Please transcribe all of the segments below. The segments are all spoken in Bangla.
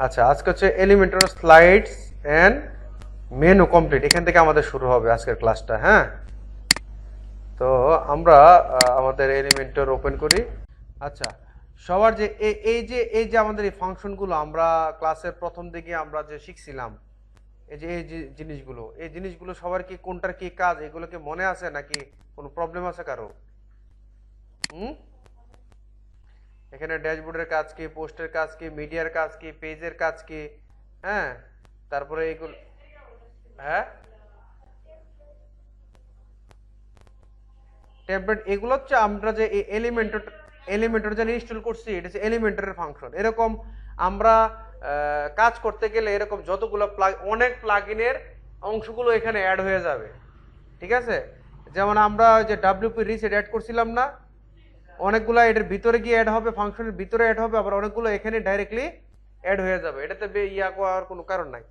আচ্ছা, আজকে হচ্ছে Elementor slides and menu complete, এখান থেকে আমাদের শুরু হবে আজকের ক্লাসটা। হ্যাঁ, তো আমরা আমাদের এলিমেন্টর ওপেন করি। আচ্ছা, সবার যে এই যে আমাদের এই ফাংশনগুলো আমরা ক্লাসের প্রথম দিকে আমরা যে শিখছিলাম, এই যে জিনিসগুলো সবার কি কোনটার কি কাজ এগুলো কি মনে আছে নাকি কোনো প্রবলেম আছে কারো? হুম, এখানে ড্যাশবোর্ডের কাজ কি, পোস্টের কাজ কি, মিডিয়ার কাজ কি, পেজের কাজ কি, হ্যাঁ, তারপরে এইগুলো, হ্যাঁ, টেমপ্লেট এগুলো হচ্ছে আমরা যে এলিমেন্টর যে ইনস্টল করছি, এটা হচ্ছে এলিমেন্টরের ফাংশন। এরকম আমরা কাজ করতে গেলে এরকম যতগুলো অনেক প্লাগইনের অংশগুলো এখানে অ্যাড হয়ে যাবে, ঠিক আছে? যেমন আমরা যে ডাব্লিউপি রিসেট অ্যাড করছিলাম না, অনেকগুলো এটার ভিতরে গিয়ে অ্যাড হবে, ফাংশনের ভিতরে অ্যাড হবে, আবার অনেকগুলো এখানে ডাইরেক্টলি অ্যাড হয়ে যাবে। এটাতে ইয়া করার কোনো কারণ নাই।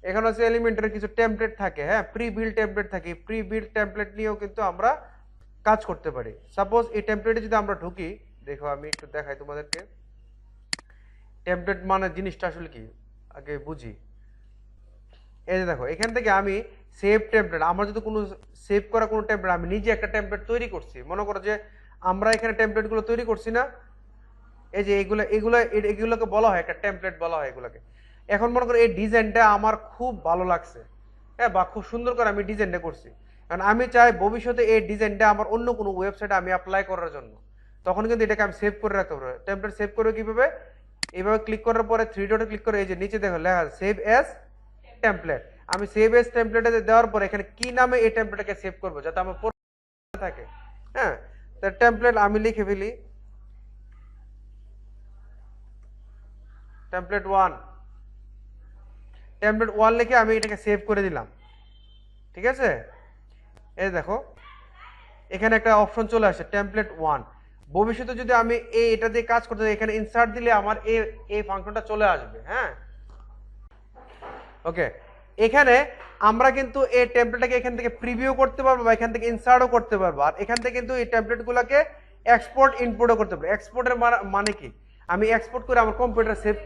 এখানে হচ্ছে এলিমেন্টের কিছু টেমপ্লেট থাকে, হ্যাঁ, প্রি বিল্ড টেমপ্লেট থাকে। প্রি বিল্ড টেমপ্লেট নিয়েও কিন্তু আমরা কাজ করতে পারি। সাপোজ এই টেমপ্লেটে যদি আমরা ঢুকি, দেখো আমি একটু দেখাই তোমাদেরকে। টেমপ্লেট মানে জিনিসটা আসলে কি আগে বুঝি। এই যে দেখো, এখান থেকে আমি সেভ টেমপ্লেট, আমার যদি কোনো সেভ করা কোনো টেমপ্লেট, আমি নিজে একটা টেমপ্লেট তৈরি করছি। মনে করো যে আমরা এখানে টেমপ্লেটগুলো তৈরি করছি না, এই যে এগুলোকে বলা হয় একটা টেমপ্লেট বলা হয় এগুলোকে। এখন মনে করো এই ডিজাইনটা আমার খুব ভালো লাগছে, হ্যাঁ, বা খুব সুন্দর করে আমি ডিজাইনটা করছি। কারণ আমি চাই ভবিষ্যতে এই ডিজাইনটা আমার অন্য কোনো ওয়েবসাইটে আমি অ্যাপ্লাই করার জন্য, তখন কিন্তু এটাকে আমি সেভ করে রাখতে পারবো। টেমপ্লেট সেভ করবে কিভাবে? এইভাবে ক্লিক করার পরে থ্রি ডটে ক্লিক করে এই যে নিচে দেখো লেখা সেভ এস টেমপ্লেট। আমি সেভ এস টেমপ্লেটে দেওয়ার পরে এখানে কি নামে এই টেমপ্লেটটাকে সেভ করবো যাতে আমার পরে থাকে, হ্যাঁ, তার টেমপ্লেট আমি লিখে ফেলি টেমপ্লেট 1। টেমপ্লেট 1 লিখে আমি এটাকে সেভ করে দিলাম, ঠিক আছে? এই দেখো এখানে একটা অপশন চলে আসে টেমপ্লেট 1। ভবিষ্যতে যদি আমি এটা দিয়ে কাজ করতে চাই, এখানে ইনসার্ট দিলে আমার এই ফাংশনটা চলে আসবে। হ্যাঁ, ওকে। এখানে আমরা কিন্তু এই টেমপ্লেটটাকে এখান থেকে প্রিভিউ করতে পারবো বা এখান থেকে ইনসার্টও করতে পারবো। আর এখান থেকে কিন্তু এই টেমপ্লেটগুলোকে এক্সপোর্ট ইম্পোর্টও করতে পারবো। এক্সপোর্টের মানে কি? আমি এক্সপোর্ট করে আমার কম্পিউটার সেভ,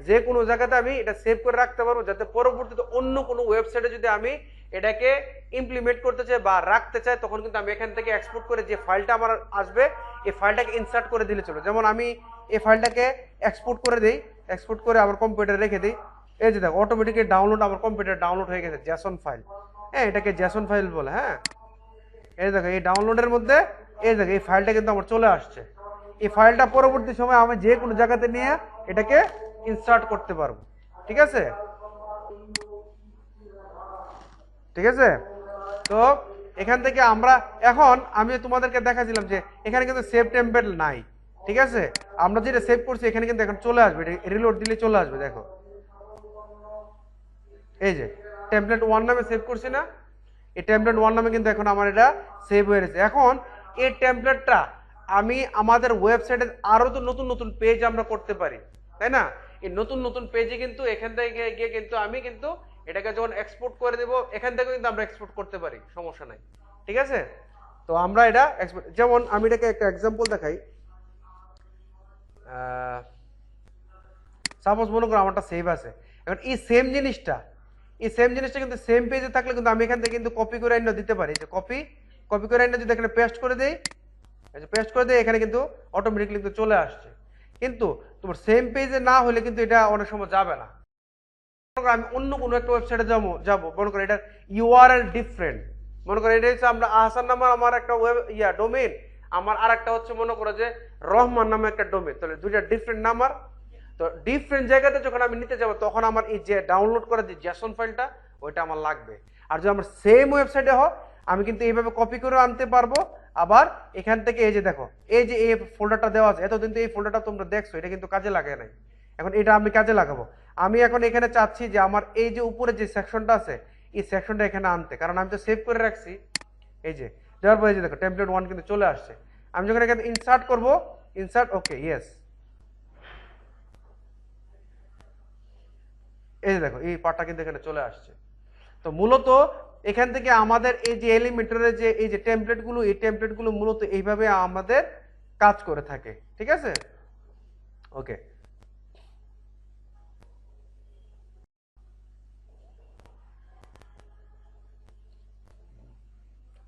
যে কোনো জায়গাতে আমি এটা সেভ করে রাখতে পারবো, যাতে পরবর্তীতে অন্য কোনো ওয়েবসাইটে যদি আমি এটাকে ইমপ্লিমেন্ট করতে চাই বা রাখতে চাই, তখন কিন্তু আমি এখান থেকে এক্সপোর্ট করে যে ফাইলটা আমার আসবে এই ফাইলটাকে ইনসার্ট করে দিলে চলবে। যেমন আমি এই ফাইলটাকে এক্সপোর্ট করে দিই, এক্সপোর্ট করে আমার কম্পিউটারে রেখে দিই। এই যে দেখো অটোমেটিক্যালি ডাউনলোড, আমার কম্পিউটার ডাউনলোড হয়ে গেছে জেসন ফাইল। হ্যাঁ, এটাকে জেসন ফাইল বলে। হ্যাঁ, এই দেখো এই ডাউনলোডের মধ্যে এই দেখো এই ফাইলটা কিন্তু আমার চলে আসছে। এই ফাইলটা পরবর্তী সময় আমি যে কোনো জায়গাতে নিয়ে এটাকে ইনসার্ট করতে পারবো, ঠিক আছে? ঠিক আছে, তো এখান থেকে আমরা এখন আমি তোমাদেরকে দেখাছিলাম যে এখানে কিন্তু সেভ টেমপ্লেট নাই, ঠিক আছে? আমরা যেটা সেভ করছি এখানে কিন্তু এখন চলে আসবে, রিলোড দিলে চলে আসবে। দেখো এই যে টেমপ্লেট 1 নামে সেভ করছি না, এই টেমপ্লেট 1 নামে কিন্তু এখন আমার এটা সেভ হয়ে গেছে। এখন এই টেমপ্লেটটা আমি আমাদের ওয়েবসাইটে আরো তো নতুন নতুন পেজ আমরা করতে পারি, তাই না? এই নতুন নতুন পেজে কিন্তু এখান থেকে গিয়ে কিন্তু আমি কিন্তু এটাকে যখন এক্সপোর্ট করে দেব, এখান থেকে কিন্তু আমরা এক্সপোর্ট করতে পারি, সমস্যা নাই, ঠিক আছে? তো আমরা এটা এক্সপোর্ট, যেমন আমি এটাকে একটা এক্সাম্পল দেখাই। সাপোজ মনে করো আমারটা সেভ আছে। এখন এই সেম জিনিসটা কিন্তু সেম পেজে থাকলে কিন্তু আমি এখান থেকে কিন্তু কপি করে এনে দিতে পারি। যে কপি করে এনে যদি এখানে পেস্ট করে দেই, পেস্ট করে দেই, এখানে কিন্তু অটোমেটিকলি কিন্তু চলে আসছে। কিন্তু তোমার সেম পেজে না হলে কিন্তু এটা অনেক সময় যাবে না। আমি অন্য কোনো একটা ওয়েবসাইটে যাবো, মনে করো এটার ইউআরএল ডিফারেন্ট। মনে করো এটা হচ্ছে আমরা আহসান নামে আমার একটা ওয়েব ডোমেইন, আমার আর একটা হচ্ছে মনে করো যে রহমান নামে একটা ডোমেইন, তাহলে দুইটা ডিফারেন্ট নাম্বার। তো ডিফারেন্ট জায়গাতে যখন আমি নিতে যাবো, তখন আমার এই যে ডাউনলোড করা যে জেসন ফাইলটা ওইটা আমার লাগবে। আর যদি আমার সেম ওয়েবসাইটে হয়, আমি কিন্তু এইভাবে কপি করে আনতে পারবো। আবার এখান থেকে এই যে দেখো এই যে এই ফোল্ডারটা দেওয়া আছে, এতদিন তো এই ফোল্ডারটা তোমরা দেখছো, এটা কিন্তু কাজে লাগে নাই। এখন এটা আমি কাজে লাগাবো। আমি এখন এখানে চাচ্ছি যে আমার এই যে উপরে যে সেকশনটা আছে এই সেকশনটা এখানে আনতে, কারণ আমি তো সেভ করে রাখছি। এই যে দেওয়ার পরে যে দেখো টেমপ্লেট 1 কিন্তু চলে আসছে। আমি যখন এখানে ইনসার্ট করব, ইনসার্ট, ওকে, ইয়েস, এই যে দেখো এই পার্টটা কিন্তু এখানে চলে আসছে। তো মূলত এখান থেকে আমাদের এই যে এলিমেন্টরের যে এই যে টেমপ্লেটগুলো, এই টেমপ্লেটগুলো মূলত এইভাবে আমাদের কাজ করে থাকে, ঠিক আছে? ওকে,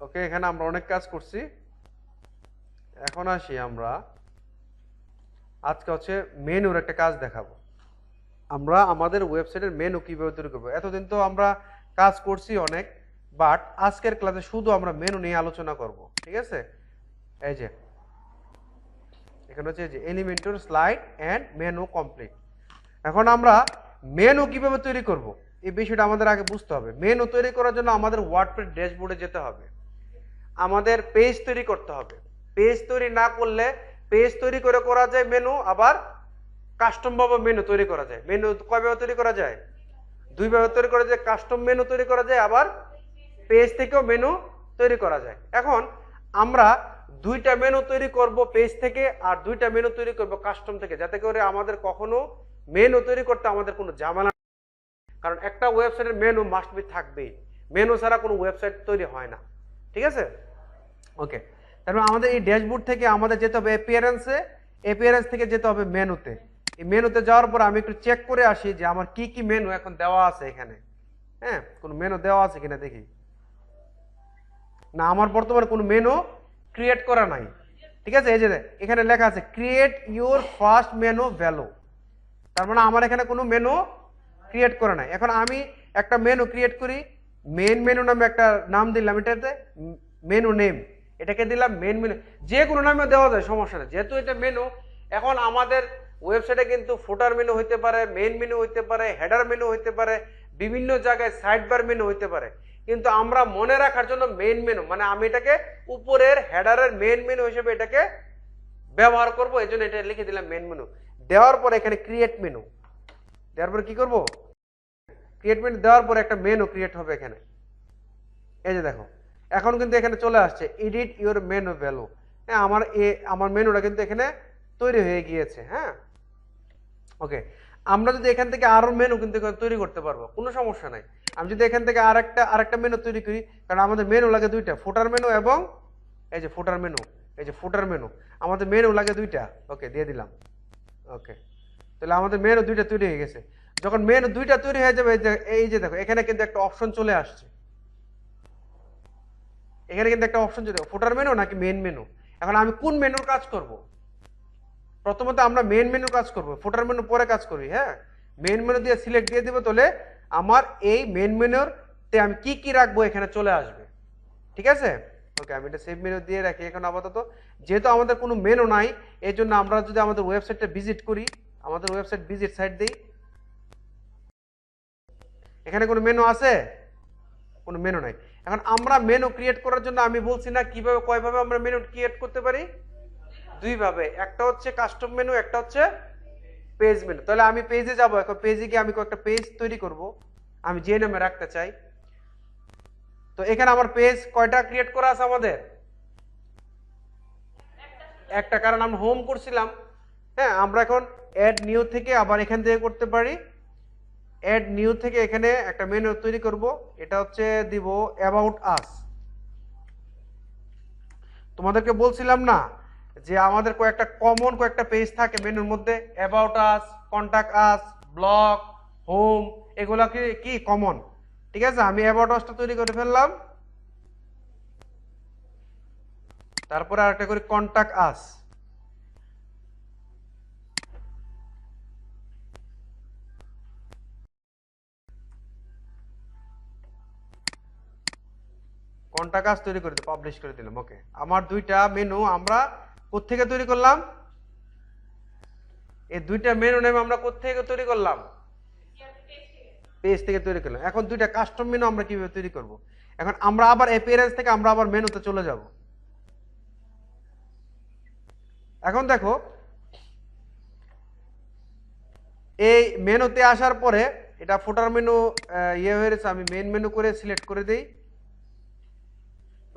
ওকে, এখানে আমরা অনেক কাজ করছি। এখন আসি আমরা আজকে হচ্ছে মেনুর একটা কাজ দেখাবো। আমরা আমাদের ওয়েবসাইটের মেনু কিভাবে তৈরি করবো। এতদিন তো আমরা কাজ করছি অনেক, বাট আজকের ক্লাসে শুধু আমরা মেনু নিয়ে আলোচনা করব, ঠিক আছে? এই যে এখানে হচ্ছে যে Elementor slide and menu complete. এখন আমরা মেনু কিভাবে তৈরি করব এই বিষয়টা আমাদের আগে বুঝতে হবে। মেনু তৈরি করার জন্য আমাদের ওয়ার্ডপ্রেস ড্যাশবোর্ডে যেতে হবে, আমাদের পেজ তৈরি করতে হবে। পেজ তৈরি না করলে, পেজ তৈরি করে করা যায় মেনু, আবার কাস্টম ভাবে মেনু তৈরি করা যায়। মেনু কয়ভাবে তৈরি করা যায়? দুইভাবে তৈরি করা যায়। কাস্টম মেনু তৈরি করা যায়, আবার পেজ থেকেও মেনু তৈরি করা যায়। এখন আমরা দুইটা মেনু তৈরি করব পেজ থেকে, আর দুইটা মেনু তৈরি করব কাস্টম থেকে, যাতে করে আমাদের কখনো মেনু তৈরি করতে আমাদের কোনো ঝামেলা। কারণ একটা ওয়েবসাইটের মেনু মাস্ট বি থাকবেই, মেনু ছাড়া কোনো ওয়েবসাইট তৈরি হয় না, ঠিক আছে? ওকে, তারপর আমাদের এই ড্যাশবোর্ড থেকে আমাদের যেতে হবে অ্যাপিয়ারেন্সে, অ্যাপিয়ারেন্স থেকে যেতে হবে মেনুতে। এই মেনুতে যাওয়ার পর আমি একটু চেক করে আসি যে আমার কি কি মেনু এখন দেওয়া আছে এখানে। হ্যাঁ, কোনো মেনু দেওয়া আছে কিনা দেখি। না, আমার বর্তমানে কোনো মেনু ক্রিয়েট করা নাই, ঠিক আছে? এই যে এখানে লেখা আছে create your first menu value, তার মানে আমার এখানে কোনো মেনু ক্রিয়েট করা নাই। এখন আমি একটা মেনু ক্রিয়েট করি, মেন মেনু নামে একটা নাম দিলাম, এটাতে মেনু নেম, এটাকে দিলাম মেন মেনু। যে কোনো নামে দেওয়া যায়, সমস্যা নেই, যেহেতু এটা মেনু। এখন আমাদের ওয়েবসাইটে কিন্তু ফুটার মেনু হইতে পারে, মেন মেনু হইতে পারে, হেডার মেনু হইতে পারে, বিভিন্ন জায়গায় সাইড বার মেনু হইতে পারে, কিন্তু আমরা মনে রাখার জন্য মেন মেনু, মানে আমি এটাকে উপরের হেডারের মেন মেনু হিসেবে এটাকে ব্যবহার করব, এই জন্য এটা লিখে দিলাম মেন মেনু। দেওয়ার পরে এখানে ক্রিয়েট মেনু দেওয়ার পরে কি করব? ক্রিয়েট মেনু দেওয়ার পরে একটা মেনু ক্রিয়েট হবে এখানে। এই যে দেখো, এখন কিন্তু এখানে চলে আসছে এডিট ইউর মেনু ভ্যালু। হ্যাঁ, আমার মেনুটা কিন্তু এখানে তৈরি হয়ে গিয়েছে। হ্যাঁ, ওকে, আমরা যদি এখান থেকে আরো মেনু কিন্তু তৈরি করতে পারবো, কোনো সমস্যা নাই। আমি যদি এখান থেকে আরেকটা মেনু তৈরি করি, কারণ আমাদের মেনু লাগে দুইটা, ফুটার মেনু এবং এই যে ফুটার মেনু, এই যে ফুটার মেনু, আমাদের মেনু লাগে দুইটা। ওকে, দিয়ে দিলাম। ওকে, তাহলে আমাদের মেনু দুইটা তৈরি হয়ে গেছে। যখন মেনু দুইটা তৈরি হয়ে যাবে, এই যে দেখো এখানে কিন্তু একটা অপশন চলে আসছে, এখানে কিন্তু একটা অপশন চলে, ফুটার মেনু নাকি মেন মেনু। এখন আমি কোন মেনুর কাজ করব? প্রথমত আমরা মেন মেনু কাজ করব, ফুটার মেনু পরে কাজ করি। হ্যাঁ, মেন মেনু দিয়ে সিলেক্ট দিয়ে দিব, তাহলে আমার এই মেন মেনুর তে আমি কি কি রাখবো এখানে চলে আসবে, ঠিক আছে? ওকে, আমি এটা সেভ মেনু দিয়ে রাখি এখন আপাতত। যেহেতু আমাদের কোনো মেনু নাই, এই জন্য আমরা যদি আমাদের ওয়েবসাইটটা ভিজিট করি, আমাদের ওয়েবসাইট ভিজিট সাইট দিই, এখানে কোনো মেনু আছে? কোনো মেনু নাই। এখন আমরা মেনু ক্রিয়েট করার জন্য আমি বলছি না কিভাবে কয়ভাবে আমরা মেনু ক্রিয়েট করতে পারি? দুইভাবে, একটা হচ্ছে কাস্টম মেনু, একটা হচ্ছে পেজ মেনু। তাহলে আমি পেজে যাব, এখন পেজে গিয়ে আমি কয়েকটা পেজ তৈরি করব, আমি যে নামে রাখতে চাই। তো এখানে আমার পেজ কয়টা ক্রিয়েট করা আছে আমাদের? একটা, কারণ আমরা হোম করছিলাম। হ্যাঁ, আমরা এখন অ্যাড নিউ থেকে আবার এখান থেকে করতে পারি। অ্যাড নিউ থেকে এখানে একটা মেনু তৈরি করব, এটা হচ্ছে দিব অ্যাবাউট আস। তোমাদেরকে বলছিলাম না যে আমাদের কয়েকটা পেজ থাকে মেনুর মধ্যে, about us, contact us, blog, home, এগুলা কি কমন, ঠিক আছে? আমি অ্যাবাউট আসটা তৈরি করে ফেললাম, তারপরে আরেকটা করি কন্টাক্ট আস। কন্টাক্ট আস তৈরি করে পাবলিশ করে দিলাম। ওকে, আমার দুইটা মেনু আমরা কোত্থেকে তৈরি করলাম? এই দুইটা মেনু নেম আমরা কোত্থেকে তৈরি করলাম? পেজ থেকে তৈরি করলাম। এখন দুইটা কাস্টম মেনু আমরা কিভাবে তৈরি করব? এখন আমরা আবার অ্যাপিয়ারেন্স থেকে আমরা আবার মেনুতে চলে যাব। এখন দেখো, এই মেনুতে আসার পরে এটা ফুটার মেনু ইয়ে হয়ে গেছে, আমি মেন মেনু করে সিলেক্ট করে দেই।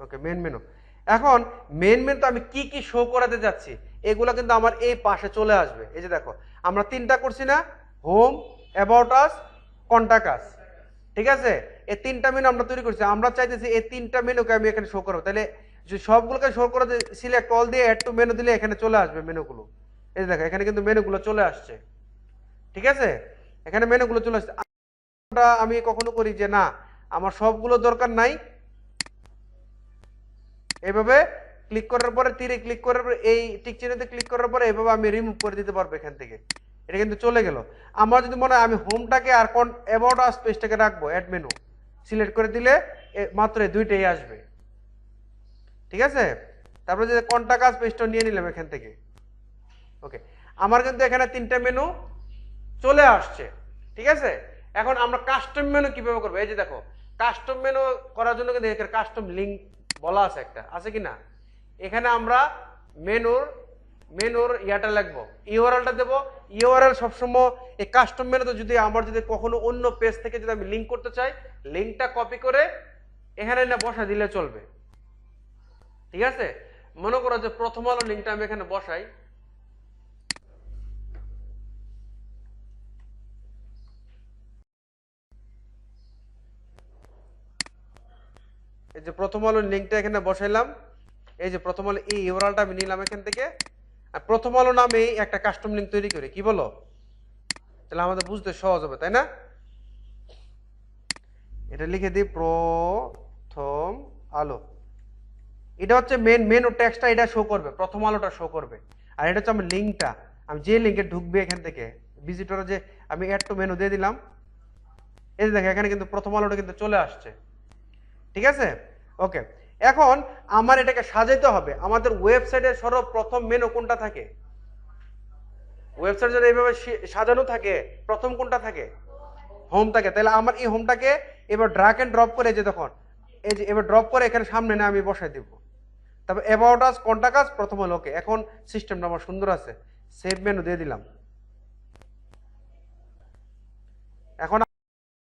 ওকে, মেন মেনু। এখন মেন মেনু আমি কি কি শো করাতে যাচ্ছি এগুলো কিন্তু আমার এই পাশে চলে আসবে। এই যে দেখো, আমরা তিনটা করছি না, হোম, অ্যাবাউট আস, কন্টাক্ট আস, ঠিক আছে? এই তিনটা মেনু আমরা তৈরি করছি। আমরা চাইতেছি এই তিনটা মেনুকে আমি এখানে শো করবো, তাহলে যদি সবগুলোকে শো করে সিলেক্ট অল দিয়ে অ্যাড টু মেনু দিলে এখানে চলে আসবে মেনুগুলো। এই যে দেখো, এখানে কিন্তু মেনুগুলো চলে আসছে, ঠিক আছে? এখানে মেনুগুলো চলে আসছে। আমি কখনো করি যে না, আমার সবগুলো দরকার নাই, এইভাবে ক্লিক করার পরে তীরে ক্লিক করার পরে এই টিক চিহ্নতে ক্লিক করার পরে এইভাবে আমি রিমুভ করে দিতে পারবো এখান থেকে। এটা কিন্তু চলে গেল। আমার যদি মনে হয় আমি হোমটাকে আর অ্যাবাউট আস পেজটাকে রাখবো, অ্যাড মেনু সিলেক্ট করে দিলে মাত্র এই দুইটাই আসবে। ঠিক আছে, তারপরে যে কন্টাক্ট আস পেজটা নিয়ে নিলাম এখান থেকে। ওকে, আমার কিন্তু এখানে 3টা মেনু চলে আসছে। ঠিক আছে, এখন আমরা কাস্টম মেনু কিভাবে করবো? এই যে দেখো, কাস্টম মেনু করার জন্য কিন্তু এখানে কাস্টম লিঙ্ক বলা আছে, একটা আছে কি না? এখানে আমরা মেনুর ইয়াটা লিখবো, ইউআরএলটা দেবো। ইউআরএল সবসময় এই কাস্টম মেনুতে যদি কখনো অন্য পেজ থেকে যদি আমি লিঙ্ক করতে চাই, লিঙ্কটা কপি করে এখানে না বসা দিলে চলবে। ঠিক আছে, মনে করো যে প্রথম আলো লিঙ্কটা আমি এখানে বসাই। এই যে প্রথম আলোর লিঙ্কটা এখানে বসাইলাম। এই যে প্রথম আলো এই ইউআরএলটা আমি নিলাম এখান থেকে, আর প্রথম আলো নামে একটা কাস্টম লিঙ্ক তৈরি করি। কি বলো? তাহলে আমাদের বুঝতে সহজ হবে, তাই না? এটা লিখে দিই প্রথম আলো। এটা হচ্ছে মেনু টেক্সটটা, এটা শো করবে, প্রথম আলোটা শো করবে। আর এটা হচ্ছে আমার লিঙ্কটা, আমি যে লিঙ্কে ঢুকবে এখান থেকে ভিজিটরে যে আমি অ্যাড টু মেনু দিয়ে দিলাম। এই যে দেখো এখানে কিন্তু প্রথম আলোটা কিন্তু চলে আসছে। ঠিক আছে, ওকে। এখন আমার এটাকে সাজাইতে হবে। আমাদের ওয়েবসাইটের সর্বপ্রথম মেনু কোনটা থাকে? ওয়েবসাইট যদি এইভাবে সাজানো থাকে, প্রথম কোনটা থাকে? হোম থাকে। তাহলে আমার এই হোমটাকে এবার ড্র্যাগ এন্ড ড্রপ করে, যে তখন এই যে এবার ড্রপ করে এখানে সামনে না আমি বসাই দিব। তারপর অ্যাবাউট আস, কন্টাক্ট আস, প্রথম হলো। ওকে, এখন সিস্টেমটা আমার সুন্দর আছে। সেভ মেনু দিয়ে দিলাম। এখন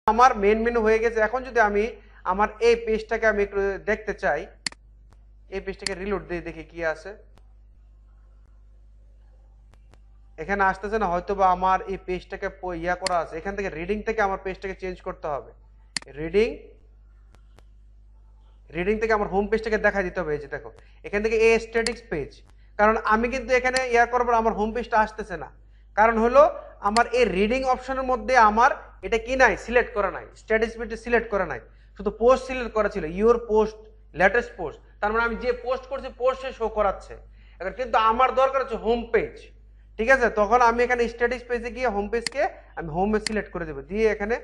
আমার মেন মেনু হয়ে গেছে। এখন যদি আমি আমার এই পেজটাকে আমি একটু দেখতে চাই, এই পেজটাকে রিলোড দিয়ে দেখি কি আছে। এখানে আসতেছে না, হয়তো বা আমার এই পেজটাকে ইয়া করা আছে। এখান থেকে রিডিং থেকে আমার পেজটাকে চেঞ্জ করতে হবে। রিডিং থেকে আমার হোম পেজটাকে দেখাই দিতে হবে। এই যে দেখো এখান থেকে এই স্ট্যাটিক্স পেজ, কারণ আমি কিন্তু এখানে ইয়া করব আমার হোম পেজটা আসতেছে না। কারণ হলো আমার এই রিডিং অপশনের মধ্যে আমার এটা কি নাই, সিলেক্ট করা নাই, স্ট্যাটিক্স পেজটা সিলেক্ট করা নাই, শুধু পোস্ট সিলেক্ট করা ছিল, ইওর পোস্ট, লেটেস্ট পোস্ট। তার মানে আমি যে পোস্ট করছি পোস্টে শো করাচ্ছে। এখন কিন্তু আমার দরকার হচ্ছে হোম পেজ। ঠিক আছে, তখন আমি এখানে স্ট্যাটিক্স পেজে গিয়ে হোম পেজকে আমি হোমে সিলেক্ট করে দেবো, দিয়ে এখানে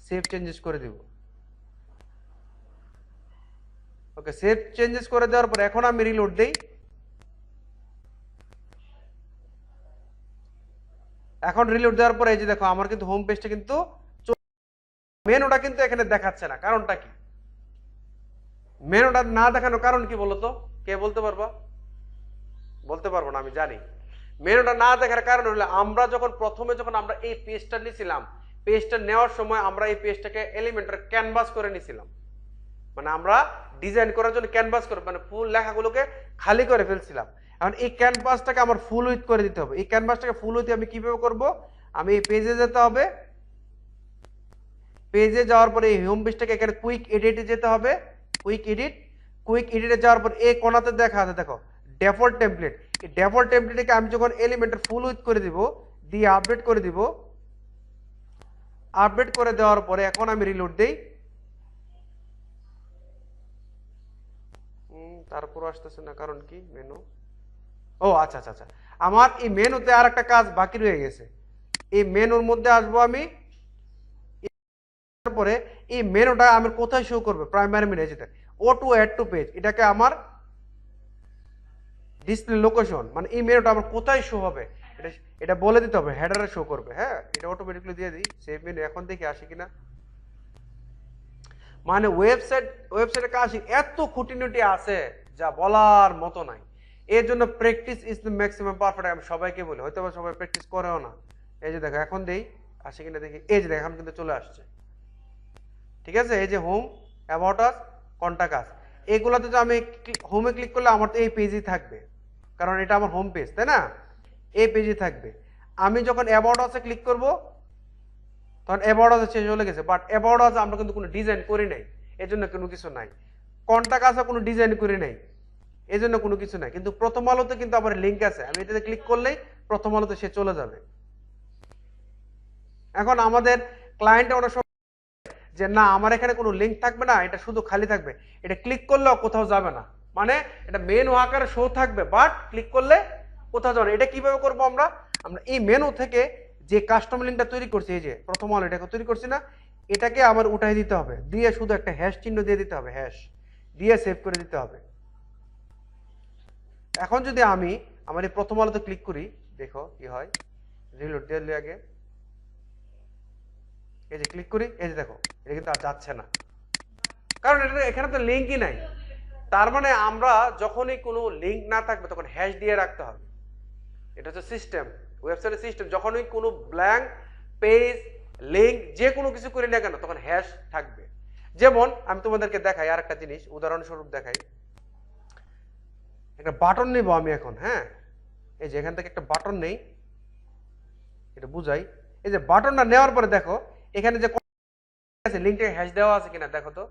সেভ চেঞ্জেস করে দেব। ওকে, সেভ চেঞ্জেস করে দেওয়ার পর এখন আমি রিলোড দেই। এখন রিলোড দেওয়ার পর এই যে দেখো আমার কিন্তু হোম পেজটা কিন্তু মেনুটা কিন্তু এখানে দেখাচ্ছে না। কারণটা কি? মেনুটা না দেখানোর কারণ কি বলতো? কে বলতে পারবা? বলতে পারবো না, আমি জানি। মেনুটা না দেখার কারণ হলো আমরা প্রথমে যখন আমরা এই পেজটা নিয়েছিলাম, পেজটা নেওয়ার সময় আমরা এই পেজটাকে এলিমেন্টর ক্যানভাস করে নিয়েছিলাম। মানে আমরা ডিজাইন করার জন্য ক্যানভাস করে, মানে ফুল লেখাগুলোকে খালি করে ফেলছিলাম। এখন এই ক্যানভাসটাকে আমার ফুল উইথ করে দিতে হবে। এই ক্যানভাসটাকে ফুল উইথ আমি কিভাবে করব? আমি এই পেজে যেতে হবে। পেজে যাওয়ার পরে এই হোম পেজটাকে এখানে কুইক এডিটে যেতে হবে। কুইক এডিটে যাওয়ার পর এই কোণাতে দেখা আছে দেখো ডিফল্ট টেমপ্লেট। এই ডিফল্ট টেমপ্লেটকে আমি যখন এলিমেন্টের ফুল উইথ করে দিব, দিয়ে আপডেট করে দিব। আপডেট করে দেওয়ার পরে এখন আমি রিলোড দেই। তারপর আসতেছে না, কারণ কি? মেনু, ও আচ্ছা আচ্ছা আচ্ছা, আমার এই মেনুতে আর একটা কাজ বাকি রয়ে গেছে। এই মেনুর মধ্যে আসবো আমি। তারপরে এই মেনুটা আমার কোথায় শো করবে? প্রাইমারি মেনু, যেটা ও টু অ্যাড টু পেজ, এটাকে আমার ডিসপ্লে লোকেশন, মানে এই মেনুটা আমার কোথায় শো হবে এটা বলে দিতে হবে। হেডারে শো করবে, হ্যাঁ, এটা অটোমেটিক্যালি দিয়ে দিই। সেভ মেনু, এখন দেখি আসে কিনা। মানে ওয়েবসাইটের কাজ এত খুঁটিনুটি আছে যা বলার মতো নাই। এর জন্য practice is the maximum perfect, আমি সবাইকে বলি, হয়তো সবাই প্র্যাকটিস করেও না। এই যে দেখো এখন দেই আসে কিনা দেখি। এই যে দেখো এখন কিন্তু চলে আসছে। ঠিক আছে, এই যে হোম, অ্যাবাউট আস, কন্টাক্ট আস, এগুলোতে তো আমি হোমে ক্লিক করলে আমার তো এই পেজই থাকবে, কারণ এটা আমার হোম পেজ, তাই না? এই পেজই থাকবে। আমি যখন অ্যাবাউট আসে ক্লিক করব তখন অ্যাবাউট আসে চেঞ্জ হয়ে গেছে, বাট অ্যাবাউট আসে আমরা কিন্তু কোনো ডিজাইন করি নাই, এর জন্য কোনো কিছু নাই। কন্টাক্ট আসে কোনো ডিজাইন করি নাই, এই জন্য কোনো কিছু নাই। কিন্তু প্রথম আলোতে কিন্তু আবার লিঙ্ক আছে, আমি এটাতে ক্লিক করলেই প্রথম আলোতে সে চলে যাবে। এখন আমাদের ক্লায়েন্ট অনেক সময় যে না আমার এখানে কোনো লিঙ্ক থাকবে না, এটা শুধু খালি থাকবে, এটা ক্লিক করলেও কোথাও যাবে না। মানে এটা মেনু আকারে শো থাকবে, বাট ক্লিক করলে কোথাও যাবে না। এটা কিভাবে করবো আমরা? আমরা এই মেনু থেকে যে কাস্টম লিঙ্কটা তৈরি করছি, এই যে প্রথম আলো এটাকে তৈরি করছি না, এটাকে আবার উঠাই দিতে হবে, দিয়ে শুধু একটা হ্যাশ চিহ্ন দিয়ে দিতে হবে, হ্যাশ দিয়ে সেভ করে দিতে হবে। এখন যদি আমি আমার এই প্রথম আলোতে ক্লিক করি, দেখো কি হয়, রিলোড দিয়ে আগে এই যে ক্লিক করি, এই যে দেখো এটা কিন্তু আর যাচ্ছে না, কারণ এটা এখানে তো লিঙ্কই নাই। তার মানে আমরা যখনই কোনো লিঙ্ক না থাকবে তখন হ্যাশ দিয়ে রাখতে হবে। এটা হচ্ছে সিস্টেম, ওয়েবসাইটের সিস্টেম। যখনই কোনো ব্ল্যাঙ্ক পেজ, লিঙ্ক যে কোনো কিছু করি না কেন তখন হ্যাশ থাকবে। যেমন আমি তোমাদেরকে দেখাই আর একটা জিনিস, উদাহরণস্বরূপ দেখাই। একটা বাটন নেব আমি এখন, হ্যাঁ, এই যে এখান থেকে একটা বাটন নেই, এটা বুঝাই। এই যে বাটনটা নেওয়ার পরে দেখো এখানে যে লিঙ্কটাকে হ্যাশ দেওয়া আছে কিনা দেখো তো,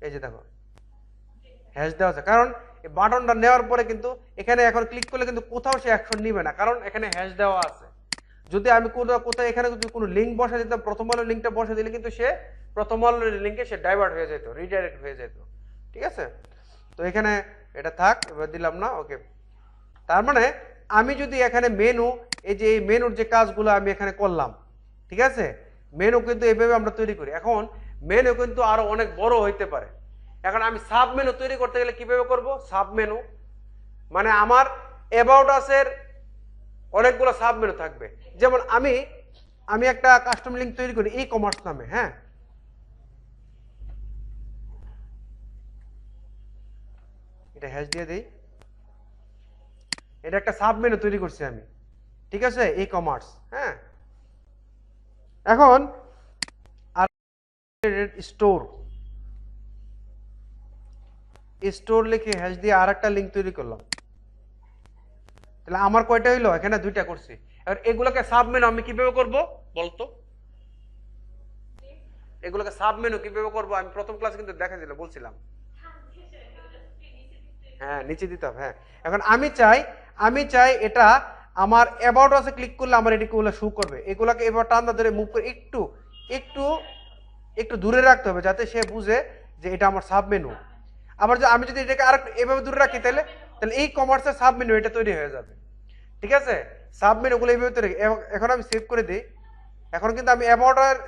এই যে দেখো হ্যাশ দেওয়া আছে, কারণ এই বাটনটা নেওয়ার পরে কিন্তু এখানে এখন ক্লিক করলে কিন্তু কোথাও সে অ্যাকশন নিবে না, কারণ এখানে হ্যাশ দেওয়া আছে। যদি আমি কোথাও এখানে যদি কোনো লিঙ্ক বসা দিতাম, প্রথম আলোর লিঙ্কটা বসা দিলে কিন্তু সে প্রথম আলোর লিঙ্কে সে ডাইভার্ট হয়ে যেত, রিডাইরেক্ট হয়ে যেত। ঠিক আছে, তো এখানে এটা থাক, এবার দিলাম না, ওকে। তার মানে আমি যদি এখানে মেনু, এই যে এই মেনুর যে কাজগুলো আমি এখানে করলাম, ঠিক আছে, মেনু কিন্তু এইভাবে আমরা তৈরি করি। এখন মেনু কিন্তু আরো অনেক বড় হইতে পারে। এখন আমি সাব মেনু তৈরি করতে গেলে কিভাবে করব? সাব মেনু মানে আমার অ্যাবাউট আস-এর অনেকগুলো সাব মেনু থাকবে। যেমন আমি একটা কাস্টম লিঙ্ক তৈরি করি ই কমার্স নামে, হ্যাঁ, এটা হ্যাশ দিয়ে দেই, এটা একটা সাব মেনু তৈরি করছি আমি, ঠিক আছে, ই কমার্স, হ্যাঁ। এখন আর স্টোর স্টোর লিখে হ্যাশ দিয়ে আর একটা লিঙ্ক তৈরি করলাম, তাহলে আমার কয়টা হইলো? এখানে দুইটা করছি। এবার এগুলোকে সাব মেনু আমি কিভাবে করব বলতো? এগুলোকে সাব মেনু কিভাবে করব আমি প্রথম ক্লাসে কিন্তু দেখাইছিল, বলছিলাম, হ্যাঁ নিচে দিতে হবে, হ্যাঁ। এখন আমি চাই এটা আমার অ্যাবাউট আছে ক্লিক করলে আমার এটিগুলো শো করবে। এগুলোকে এবার টানা ধরে মুভ করে একটু একটু একটু দূরে রাখতে হবে, যাতে সে বুঝে যে এটা আমার সাব মেনু। আবার আমি যদি এটাকে আর এভাবে দূরে রাখি তাহলে তাহলে এই কমার্সের সাব মেনু এটা তৈরি হয়ে যাবে। ঠিক আছে, সাব মেনুগুলো এইভাবে তৈরি। এখন আমি সেভ করে দিই। এখন কিন্তু আমি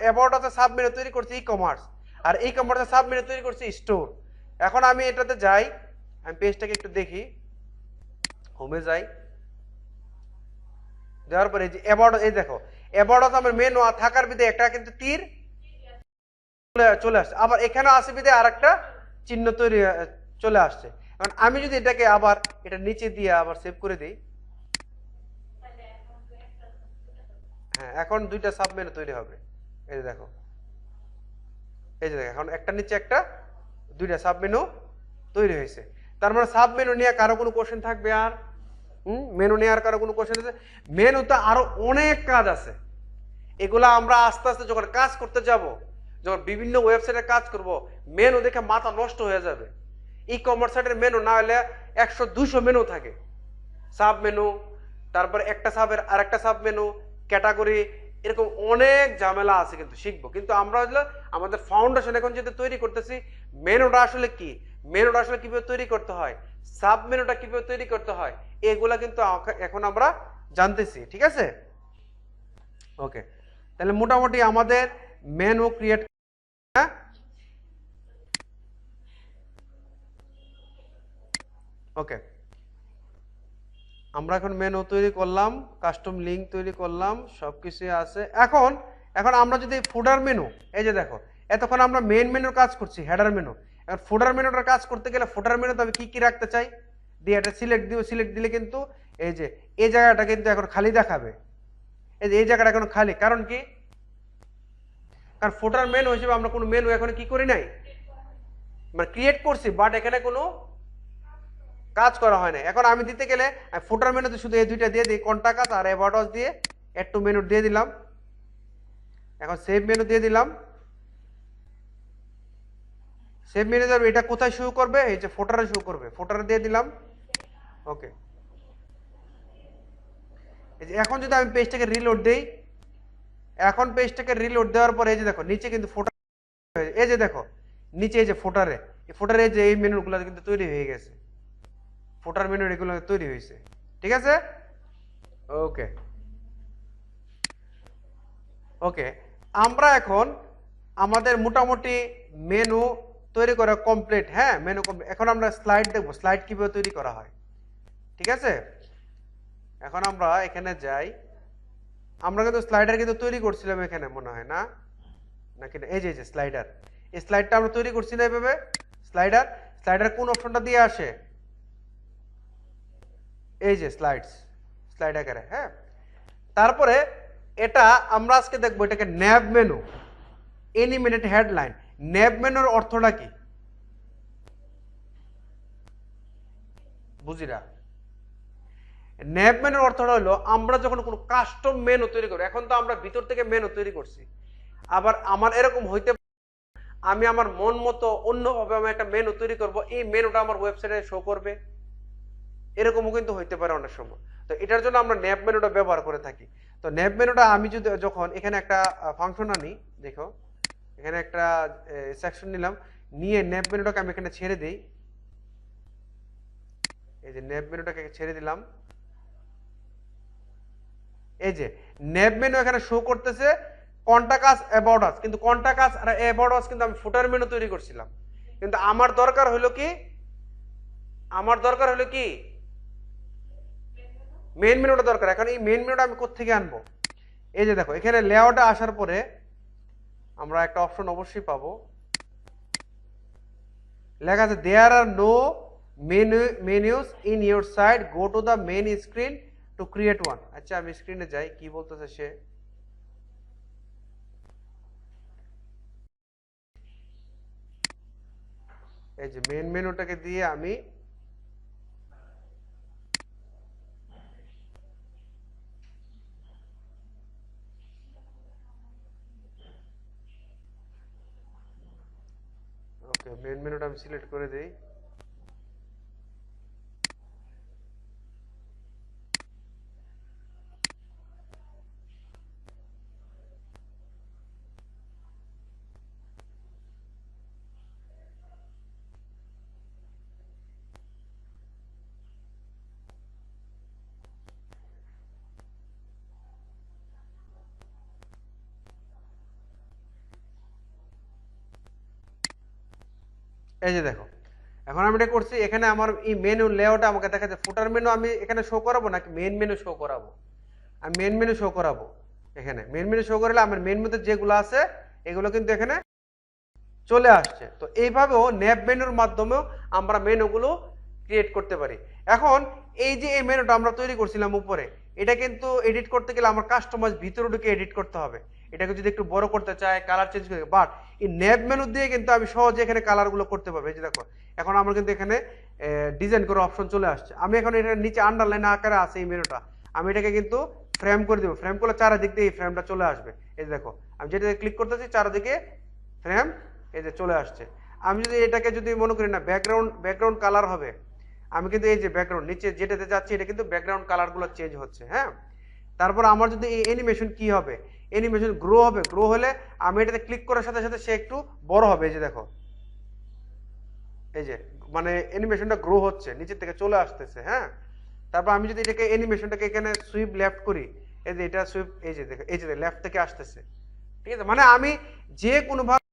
অ্যাবাউট আছে সাব মেনু তৈরি করছি ই কমার্স, আর ই কমার্সের সাব মেনু তৈরি করছি স্টোর। এখন আমি এটাতে যাই, আমি পেজটাকে একটু দেখি, হোমে যাই, দেওয়ার পরে এই যে অ্যাবাউট, এই দেখো অ্যাবাউট আছে আমার মেনু থাকার বিধে একটা কিন্তু তীর চলে আসছে, আবার এখানে আসে বিধে আর একটা চিহ্ন তৈরি চলে আসছে। এখন আমি যদি এটাকে আবার এটা নিচে দিয়ে আবার সেভ করে দিই, হ্যাঁ, এখন দুইটা সাব মেনু তৈরি হবে। এই যে দেখো, এই যে দেখো, এখন একটা নিচে একটা, দুইটা সাব মেনু তৈরি হয়েছে। তার মানে সাব মেনু নিয়ে কারো কোনো কোশ্চেন থাকবে? আর মেনু নিয়ে আর কারো কোনো কোশ্চেন আছে? মেনুতে আরো অনেক কাজ আছে, এগুলা আমরা আস্তে আস্তে যখন কাজ করতে যাব, যখন বিভিন্ন ওয়েবসাইটে কাজ করব, মেনু দেখে মাথা নষ্ট হয়ে যাবে। ই কমার্স সাইটের মেনু না হলে 100-200 মেনু থাকে, সাব মেনু, তারপরে একটা সাবের আর একটা সাব মেনু, ক্যাটাগরি, এরকম অনেক ঝামেলা আছে, কিন্তু শিখবো। কিন্তু আমরা হলো আমাদের ফাউন্ডেশন এখন যেটা তৈরি করতেছি, মেনুটা আসলে কি, মেনুটা আসলে কিভাবে তৈরি করতে হয়, সাব মেনুটা কিভাবে তৈরি করতে হয়, এগুলা কিন্তু এখন আমরা জানতেছি। ঠিক আছে, ওকে। তাহলে মোটামুটি আমাদের মেনু ক্রিয়েট, হ্যাঁ, ওকে, আমরা এখন মেনু তৈরি করলাম, কাস্টম লিঙ্ক তৈরি করলাম, সবকিছু আছে। এখন আমরা যদি ফুডার মেনু, এই যে দেখো এতক্ষণ আমরা মেন মেনুর কাজ করছি, হেডার মেনু। এখন ফুডার মেনুটার কাজ করতে গেলে ফুডার মেনুতে আমি কি কি রাখতে চাই দিয়ে এটা সিলেক্ট দিব, সিলেক্ট দিলে কিন্তু এই যে এই জায়গাটা কিন্তু এখন খালি দেখাবে। এই যে এই জায়গাটা এখন খালি, কারণ কি? কারণ ফুডার মেনু হিসেবে আমরা কোনো মেনু এখন কি করি নাই, মানে ক্রিয়েট করছি, বাট এখানে কোনো কাজ করা হয় না। এখন আমি দিতে গেলে ফুটার মেনুতে শুধু এই দুইটা দিয়ে দিই, contact us R about us দিয়ে অ্যাড টু মেনু দিয়ে দিলাম। এখন সেভ মেনু দিয়ে দিলাম, সেভ মেনু যাবে, এটা কোথায় শো করবে? এই যে ফুটারে শো করবে, ফুটারে দিয়ে দিলাম, ওকে। এই যে এখন যদি আমি পেজটাকে রিলোড দেই, এখন পেজটাকে রিলোড দেওয়ার পরে এই যে দেখো নিচে কিন্তু ফুটার, এই যে দেখো নিচে এই যে ফুটারে, এই ফুটারে যে এই মেনুগুলো কিন্তু তৈরি হয়ে গেছে। ফুটার মেনু এগুলো তৈরি হয়েছে। ঠিক আছে, ওকে ওকে। আমরা এখন আমাদের মোটামুটি মেনু তৈরি করা কমপ্লিট। হ্যাঁ, মেনু কমপ্লিট। এখন আমরা স্লাইড দেখবো, স্লাইড কিভাবে তৈরি করা হয়। ঠিক আছে, এখন আমরা এখানে যাই। আমরা কিন্তু স্লাইডার কিন্তু তৈরি করছিলাম এখানে, মনে হয় না নাকি? এই যে স্লাইডার, এই স্লাইডটা আমরা তৈরি করছি না এইভাবে। স্লাইডার, স্লাইডার কোন অপশনটা দিয়ে আসে? এই যে স্লাইডস, স্লাইড আকারে। হ্যাঁ, তারপরে এটা আমরা আজকে দেখবো, এটাকে ন্যাব মেনু, এনিমেটেড হেডলাইন। ন্যাব মেনুর অর্থটা কি বুঝিরা? ন্যাব মেনুর অর্থটা হলো আমরা যখন কোনো কাস্টম মেনু তৈরি করি, এখন তো আমরা ভিতর থেকে মেনু তৈরি করছি, আবার আমার এরকম হইতে আমি আমার মন মতো অন্যভাবে আমি একটা মেনু তৈরি করব, এই মেনুটা আমার ওয়েবসাইটে শো করবে, এরকমও কিন্তু হইতে পারে অনেক সময়। তো এটার জন্য আমরা ন্যাব মেনুটা ব্যবহার করে থাকি। তো ন্যাব মেনুটা আমি যদি যখন এখানে একটা ফাংশন আনি, দেখো এখানে একটা সেকশন নিলাম, নিয়ে ন্যাব মেনুটাকে আমি এখানে ছেড়ে দিই। এই যে ন্যাব মেনুটাকে ছেড়ে দিলাম, এই যে ন্যাব মেনু এখানে শো করতেছে কন্টাক্ট আস, অ্যাবাউট আস। কিন্তু contact us R about us কিন্তু আমি ফুটার মেনু তৈরি করছিলাম। কিন্তু আমার দরকার হলো কি, আমার দরকার হলো কি মেইন মেনুটা দরকার। এখন এই মেইন মেনুটা আমি কোত্থেকে আনবো? এই যে দেখো এখানে লেআউটে আসার পরে আমরা একটা অপশন অবশ্যই পাবো, লেখা আছে there are no menus in your site, go to the main screen to create one. আচ্ছা, আমি স্ক্রিনে যাই, কি বলতেছে সে। এই যে মেইন মেনুটাকে দিয়ে আমি ওকে মেইন মেনুটা আমি সিলেক্ট করে দেই। এই যে দেখো এখন আমি এটা করছি, এখানে আমার এই মেনু লেআউটে আমাকে দেখাচ্ছে ফুটার মেনু আমি এখানে শো করাবো নাকি মেইন মেনু শো করাবো? আমি মেইন মেনু শো করাবো। এখানে মেইন মেনু শো করলে আমার মেইন মেনুতে যেগুলো আছে এগুলো কিন্তু এখানে চলে আসছে। তো এইভাবেও ন্যাব মেনুর মাধ্যমেও আমরা মেনুগুলো ক্রিয়েট করতে পারি। এখন এই যে এই মেনুটা আমরা তৈরি করছিলাম উপরে, এটা কিন্তু এডিট করতে গেলে আমার কাস্টমাইজ ভিতরে ঢুকে এডিট করতে হবে। এটাকে যদি একটু বড় করতে চাই, কালার চেঞ্জ করতে, বাট এই ন্যাব মেনু দিয়ে কিন্তু আমি সহজে এখানে কালারগুলো করতে পারবো। এই যে দেখো এখন আমার কিন্তু এখানে ডিজাইন করার অপশন চলে আসছে। আমি এখন এটার নিচে আন্ডারলাইন আকারে আছে এই মেনুটা, আমি এটাকে কিন্তু ফ্রেম করে দেবো। ফ্রেম করলে চারিদিক দিয়ে এই ফ্রেমটা চলে আসবে। এই যে দেখো আমি যেটা ক্লিক করতেছি চারিদিকে ফ্রেম এই যে চলে আসছে। আমি যদি এটাকে যদি মনে করি না ব্যাকগ্রাউন্ড কালার হবে, আমি কিন্তু এই যে ব্যাকগ্রাউন্ড নিচে যেটাতে যাচ্ছি এটা কিন্তু ব্যাকগ্রাউন্ড কালারগুলো চেঞ্জ হচ্ছে। হ্যাঁ, তারপর আমার যদি এই অ্যানিমেশন কি হবে, অ্যানিমেশন গ্রো হবে। গ্রো হলে আমি এটাতে ক্লিক করার সাথে সাথে সে একটু বড় হবে। এই যে দেখো এই যে মানে অ্যানিমেশনটা গ্রো হচ্ছে, নিচের থেকে চলে আসতেছে। হ্যাঁ, তারপর আমি যদি এটাকে অ্যানিমেশনটাকে এখানে সুইপ লেফট করি, এই যে এটা সুইপ, এই যে দেখো এই যে লেফট থেকে আসতেছে। ঠিক আছে, মানে আমি যে কোনো ভাবে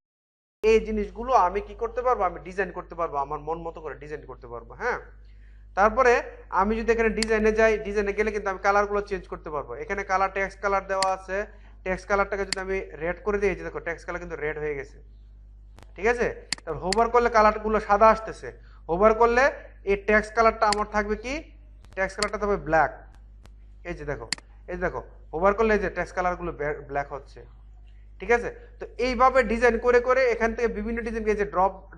এই জিনিসগুলো আমি কি করতে পারবো, আমি ডিজাইন করতে পারবো, আমার মন মতো করে ডিজাইন করতে পারবো। হ্যাঁ, তারপরে আমি যদি এখানে ডিজাইনে যাই, ডিজাইনে গেলে কিন্তু আমি কালারগুলো চেঞ্জ করতে পারবো। এখানে কালার টেক্সট কালার দেওয়া আছে, টেক্সট কালারটাকে যদি আমি রেড করে দিই, যে দেখো টেক্সট কালার কিন্তু রেড হয়ে গেছে। ঠিক আছে, তারপর হোভার করলে কালারগুলো সাদা আসতেছে। হোভার করলে এই টেক্সট কালারটা আমার থাকবে কি, টেক্সট কালারটা থাকবে ব্ল্যাক। এই যে দেখো, এই যে দেখো হোভার করলে এই যে টেক্সট কালারগুলো ব্ল্যাক হচ্ছে। ঠিক আছে, তো এইভাবে ডিজাইন করে করে এখান থেকে বিভিন্ন ডিজাইন, এই যে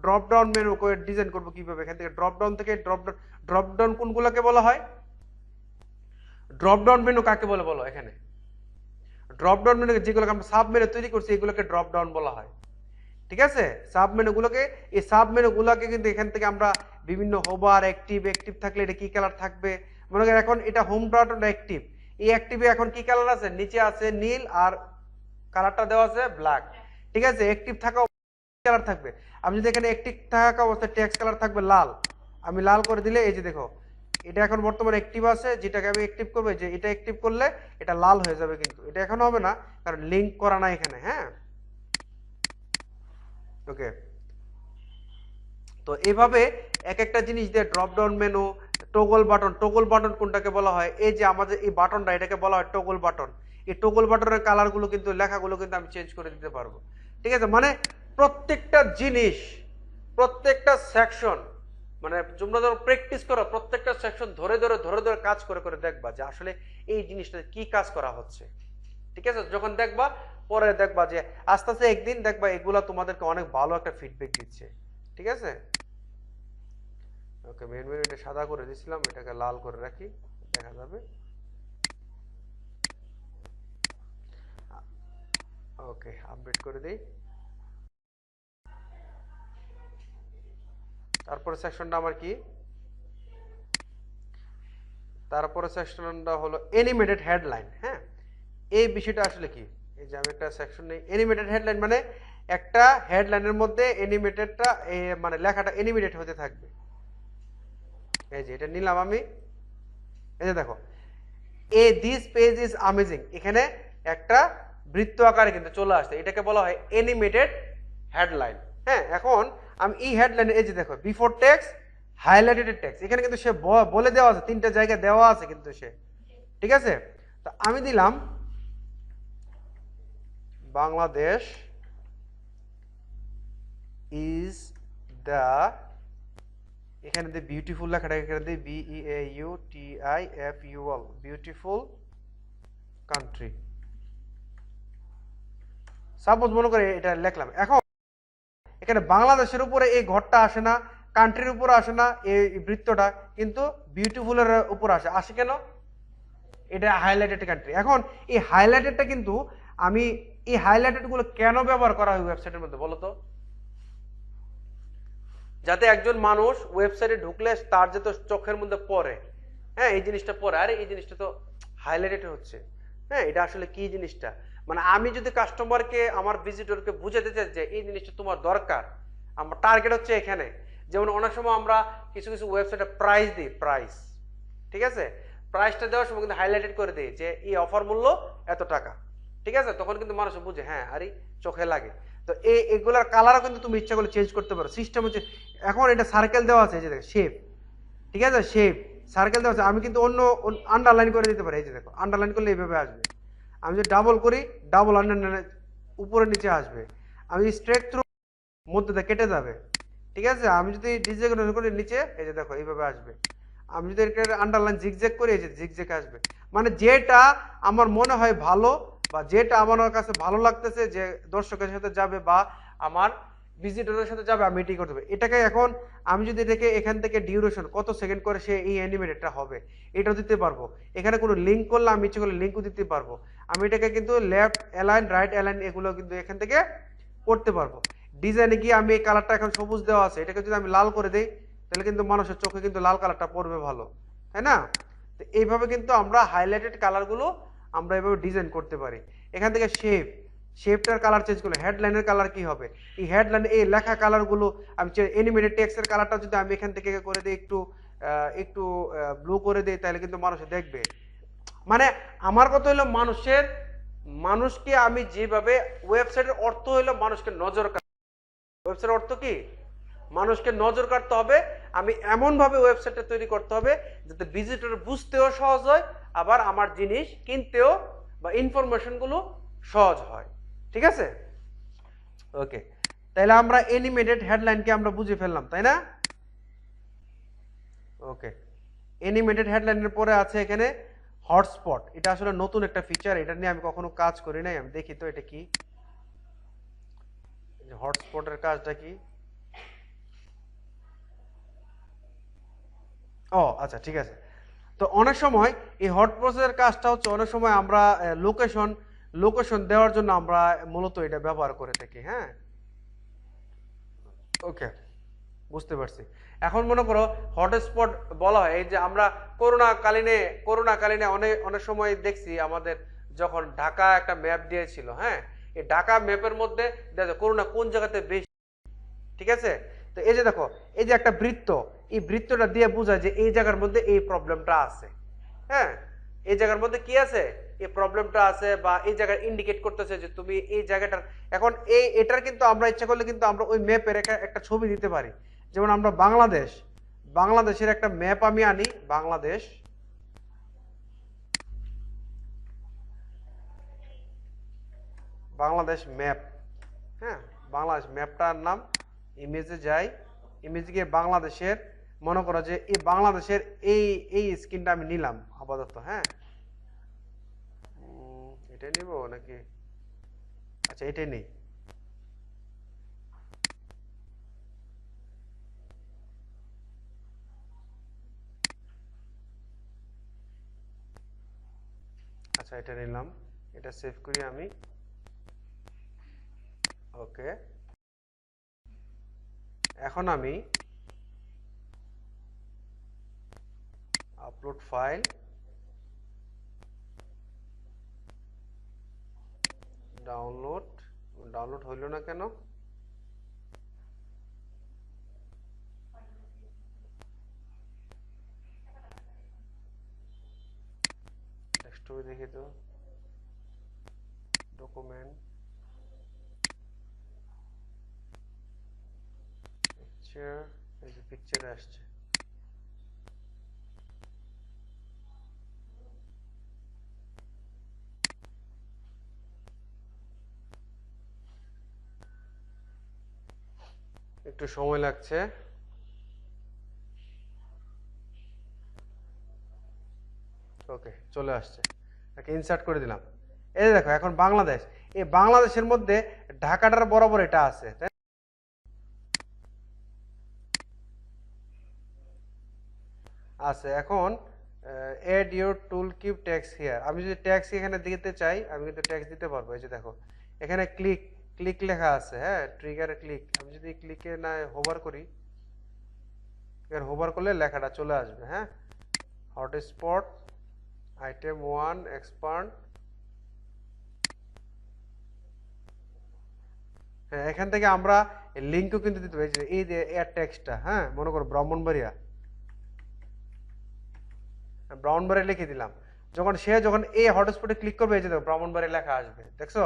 ড্রপ ডাউন মেনু করে ডিজাইন করবো কিভাবে। এখান থেকে ড্রপ ডাউন কোনগুলোকে বলা হয়, ড্রপ ডাউন মেনু কাকে বলে বলো? এখানে ড্রপ ডাউন মেনু যেগুলোকে আমরা সাব মেনু তৈরি করছি এগুলোকে ড্রপ ডাউন বলা হয়। ঠিক আছে, সাব মেনুগুলোকে, এই সাব মেনুগুলোকে কিন্তু এখান থেকে আমরা বিভিন্ন হোভার, অ্যাক্টিভ থাকলে এটা কি কালার থাকবে। মনে করেন এখন এটা হোম বাটন অ্যাক্টিভ, এই অ্যাক্টিভে এখন কি কালার আছে, নিচে আছে নীল আর কালারটা দেওয়া আছে ব্ল্যাক। ঠিক আছে, অ্যাক্টিভ থাকা কালার থাকবে। আমি যদি এখানে অ্যাক্টিভ থাকা অবস্থায় টেক্সট কালার থাকবে লাল, আমি লাল করে দিলে এই যে দেখো এটা এখন বর্তমানে অ্যাক্টিভ আছে, যেটাকে আমি অ্যাক্টিভ করবো, যে এটা অ্যাক্টিভ করলে এটা লাল হয়ে যাবে, কিন্তু এটা এখন হবে না কারণ লিঙ্ক করা না এখানে। হ্যাঁ, ওকে। তো এইভাবে এক একটা জিনিস দিয়ে drop down menu, toggle button, toggle button কোনটাকে বলা হয়, এই যে আমাদের এই বাটনটা, এটাকে বলা হয় টগল বাটন। এই টগল বাটনের কালারগুলো কিন্তু, লেখাগুলো কিন্তু আমি চেঞ্জ করে দিতে পারবো। ঠিক আছে, মানে প্রত্যেকটা জিনিস, প্রত্যেকটা সেকশন, মানে তোমরা যখন প্র্যাকটিস করো প্রত্যেকটা সেকশন ধরে ধরে ধরে ধরে কাজ করে করে দেখবা যে আসলে এই জিনিসটা কি কাজ করা হচ্ছে। ঠিক আছে, যখন দেখবা পরে দেখবা যে আস্তে আস্তে একদিন দেখবা এগুলা তোমাদেরকে অনেক ভালো একটা ফিডব্যাক দিচ্ছে। ঠিক আছে, ওকে। মেন মেনু এটা সাদা করে দিয়েছিলাম, এটাকে লাল করে রাখি, দেখা যাবে। ওকে, আপডেট করে দিই। তারপরে সেকশনটা আমার কি, তারপরে সেকশনটা হলো অ্যানিমেটেড হেডলাইন। হ্যাঁ, এই বিষয়টা আসলে কি, এই যে আমি একটা সেকশন নেই, অ্যানিমেটেড হেডলাইন মানে একটা হেডলাইনের মধ্যে অ্যানিমেটেডটা, মানে লেখাটা অ্যানিমেটেড হতে থাকবে। এই যে এটা নিলাম আমি, এই যে দেখো, দিস পেজ ইজ অ্যামেজিং, এখানে একটা বৃত্ত আকারে কিন্তু চলে আসছে, এটাকে বলা হয় অ্যানিমেটেড হেডলাইন। হ্যাঁ, এখন আমি এই হেডলাইনে, এই যে দেখো, বিফোর টেক্সট, হাইলাইটেড টেক্সট, এখানে কিন্তু সে বলে দেওয়া আছে, 3টা জায়গায় দেওয়া আছে কিন্তু সে। ঠিক আছে, তো আমি দিলাম বাংলাদেশ ইজ দ্য, এখানে দিয়ে বিউটিফুল লেখাটা এখানে দিয়ে BEAUTIFUL, বিউটিফুল কান্ট্রি। সাপোজ মনে করে এটা লিখলাম, এখন এখানে বাংলাদেশের উপরে এই ঘরটা আসে না, কান্ট্রির উপরে আসে না এই বৃত্তটা, কিন্তু বিউটিফুলের উপর আসে। আসে কেন? এটা হাইলাইটেড কান্ট্রি। এখন এই হাইলাইটেডটা কিন্তু আমি, এই হাইলাইটেড গুলো কেন ব্যবহার করা হয় ওয়েবসাইটের মধ্যে বলো তো? যাতে একজন মানুষ ওয়েবসাইটে ঢুকলে তার যে তো চোখের মধ্যে পড়ে, হ্যাঁ এই জিনিসটা পড়ে, আরে এই জিনিসটা তো হাইলাইটেড হচ্ছে, হ্যাঁ এটা আসলে কি জিনিসটা, মানে আমি যদি কাস্টমারকে, আমার ভিজিটরকে বুঝাতে চাই যে এই জিনিসটা তোমার দরকার, আমার টার্গেট হচ্ছে এখানে। যেমন অনেক সময় আমরা কিছু কিছু ওয়েবসাইটে প্রাইস দিই, প্রাইস, ঠিক আছে, প্রাইসটা দেওয়ার সময় কিন্তু হাইলাইটেড করে দিই যে এই অফার মূল্য এত টাকা। ঠিক আছে, তখন কিন্তু মানুষ বুঝে, হ্যাঁ আরে চোখে লাগে। তো এগুলার কালারও কিন্তু তুমি ইচ্ছা করলে চেঞ্জ করতে পারো, সিস্টেম হচ্ছে। এখন এটা সার্কেল দেওয়া আছে, এই যে দেখো শেপ, ঠিক আছে, শেপ সার্কেল দেওয়া আছে, আমি কিন্তু অন্য আন্ডারলাইন করে দিতে পারি। এই যে দেখো, আন্ডারলাইন করলে এইভাবে আসবে। আমি যদি ডাবল করি, ডাবল আন্ডারলাইন উপরে নিচে আসবে। আমি স্ট্রেট থ্রু মধ্যে দিয়ে কেটে যাবে। ঠিক আছে, আমি যদি ডিজাইন করি নিচে, এই যে দেখো এইভাবে আসবে। আমি যদি এটা আন্ডারলাইন জিগজ্যাগ করি, এই যে জিগজ্যাগ আসবে। মানে যেটা আমার মনে হয় ভালো, বা যেটা আমার কাছে ভালো লাগতেছে, যে দর্শকের সাথে যাবে বা আমার ভিজিটরের সাথে যাবে, আমি এটাই করতে হবে। এটাকে এখন আমি যদি এটাকে এখান থেকে ডিউরেশন কত সেকেন্ড করে সে এই অ্যানিমেটেডটা হবে, এটাও দিতে পারবো। এখানে কোনো লিঙ্ক করলে আমি ইচ্ছে করলে লিঙ্কও দিতে পারবো। আমি এটাকে কিন্তু লেফট অ্যালাইন, রাইট অ্যালাইন, এগুলো কিন্তু এখান থেকে করতে পারবো। ডিজাইনে গিয়ে আমি এই কালারটা এখন সবুজ দেওয়া আছে, এটাকে যদি আমি লাল করে দিই, তাহলে কিন্তু মানুষের চোখে কিন্তু লাল কালারটা পড়বে ভালো, তাই না? তো এইভাবে কিন্তু আমরা হাইলাইটেড কালারগুলো আমরা এইভাবে ডিজাইন করতে পারি। এখান থেকে শেপটার কালার চেঞ্জ করলে হেডলাইনের কালার কি হবে, এই হেডলাইন এই লেখা কালারগুলো আমি অ্যানিমেটেড টেক্সটের কালারটা যদি আমি এখান থেকে করে দিই একটু একটু ব্লু করে দিই, তাহলে কিন্তু মানুষ দেখবে। মানে আমার কথা হলো মানুষকে আমি যেভাবে, ওয়েবসাইটের অর্থ হলো মানুষকে নজর কাড়া। ওয়েবসাইটের অর্থ কি? মানুষকে নজর কাটতে হবে। আমি এমন ভাবে ওয়েবসাইটটা তৈরি করতে হবে যাতে ভিজিটর বুঝতেও সহজ হয়, আবার আমার জিনিস কিনতেও বা ইনফরমেশন গুলো সহজ হয়। ঠিক আছে, ওকে। তাহলে আমরা অ্যানিমেটেড হেডলাইনকে আমরা বুঝে ফেললাম, তাই না? ওকে, অ্যানিমেটেড হেডলাইনের পরে আছে এখানে হটস্পট। এটা আসলে নতুন একটা ফিচার, এটা নিয়ে আমি কখনো কাজ করি নাই। আমি দেখি তো এটা কি, হটস্পটের কাজটা কি। ও আচ্ছা, ঠিক আছে। তো অনেক সময় এই হটস্পটের কাজটা হচ্ছে, অনেক সময় আমরা লোকেশন দেওয়ার জন্য আমরা মূলত এটা ব্যবহার করে থাকি। হ্যাঁ, ওকে, বুঝতে পারছি। এখন মনে করো হটস্পট বলা হয়, এই যে আমরা করোনাকালীনে অনেক অনেক সময় দেখছি, আমাদের যখন ঢাকা একটা ম্যাপ দিয়েছিল, হ্যাঁ এই ঢাকা ম্যাপের মধ্যে দেখো করোনা কোন জায়গাতে বেশি। ঠিক আছে, তো এই যে দেখো, এই যে একটা বৃত্ত, এই বৃত্তটা দিয়ে বোঝায় যে এই জায়গার মধ্যে এই প্রবলেমটা আছে। হ্যাঁ, এই জায়গার মধ্যে কি আছে, এই প্রবলেমটা আছে, বা এই জায়গায় ইন্ডিকেট করতেছে যে তুমি এই জায়গাটার। এখন এটার কিন্তু আমরা ইচ্ছা করলে কিন্তু আমরা ওই ম্যাপের একটা ছবি দিতে পারি। যেমন আমরা বাংলাদেশের একটা ম্যাপ আমি আনি, বাংলাদেশ ম্যাপ। হ্যাঁ, বাংলাদেশ ম্যাপটার নাম, ইমেজে যাই, ইমেজে গিয়ে বাংলাদেশের, মনে করো যে এই বাংলাদেশের এই স্ক্রিনটা আমি নিলাম আপাতত। হ্যাঁ, এটাই নিব নাকি? আচ্ছা, এটাই নেই। আচ্ছা, এটা নিলাম, এটা সেভ করি আমি। ওকে, এখন আমি আপলোড ফাইল, ডাউনলোড হইল না কেন? ডেস্কটপে দেখি তো, ডকুমেন্ট, পিকচার, এই যে পিকচারে আসছে। একটু সময় লাগছে। ওকে, চলে আসছে, তাকে ইনসার্ট করে দিলাম। এই দেখো এখন বাংলাদেশ, এই বাংলাদেশের মধ্যে ঢাকাটার বরাবর এটা আছে, তাই আছে। এখন add your tooltip text here, আমি যদি ট্যাক্স এখানে দিতে চাই আমি কিন্তু ট্যাক্স দিতে পারবো। এই যে দেখো এখানে ক্লিক লেখা আছে। হ্যাঁ, ট্রিগারে ক্লিক, আমি যদি ক্লিকে না হোভার করি, এর হোভার করলে লেখাটা চলে আসবে। হ্যাঁ, হটস্পট আইটেম 1 এক্সপান্ড। হ্যাঁ, এখান থেকে আমরা লিঙ্কও কিন্তু দিতে পারি, এই যে এর টেক্সটটা। হ্যাঁ, মনে করো ব্রাহ্মণবাড়িয়া লিখে দিলাম। যখন এই হটস্পটে ক্লিক করবে, এই যে দেখো ব্রাহ্মণবাড়িয়া লেখা আসবে, দেখছো?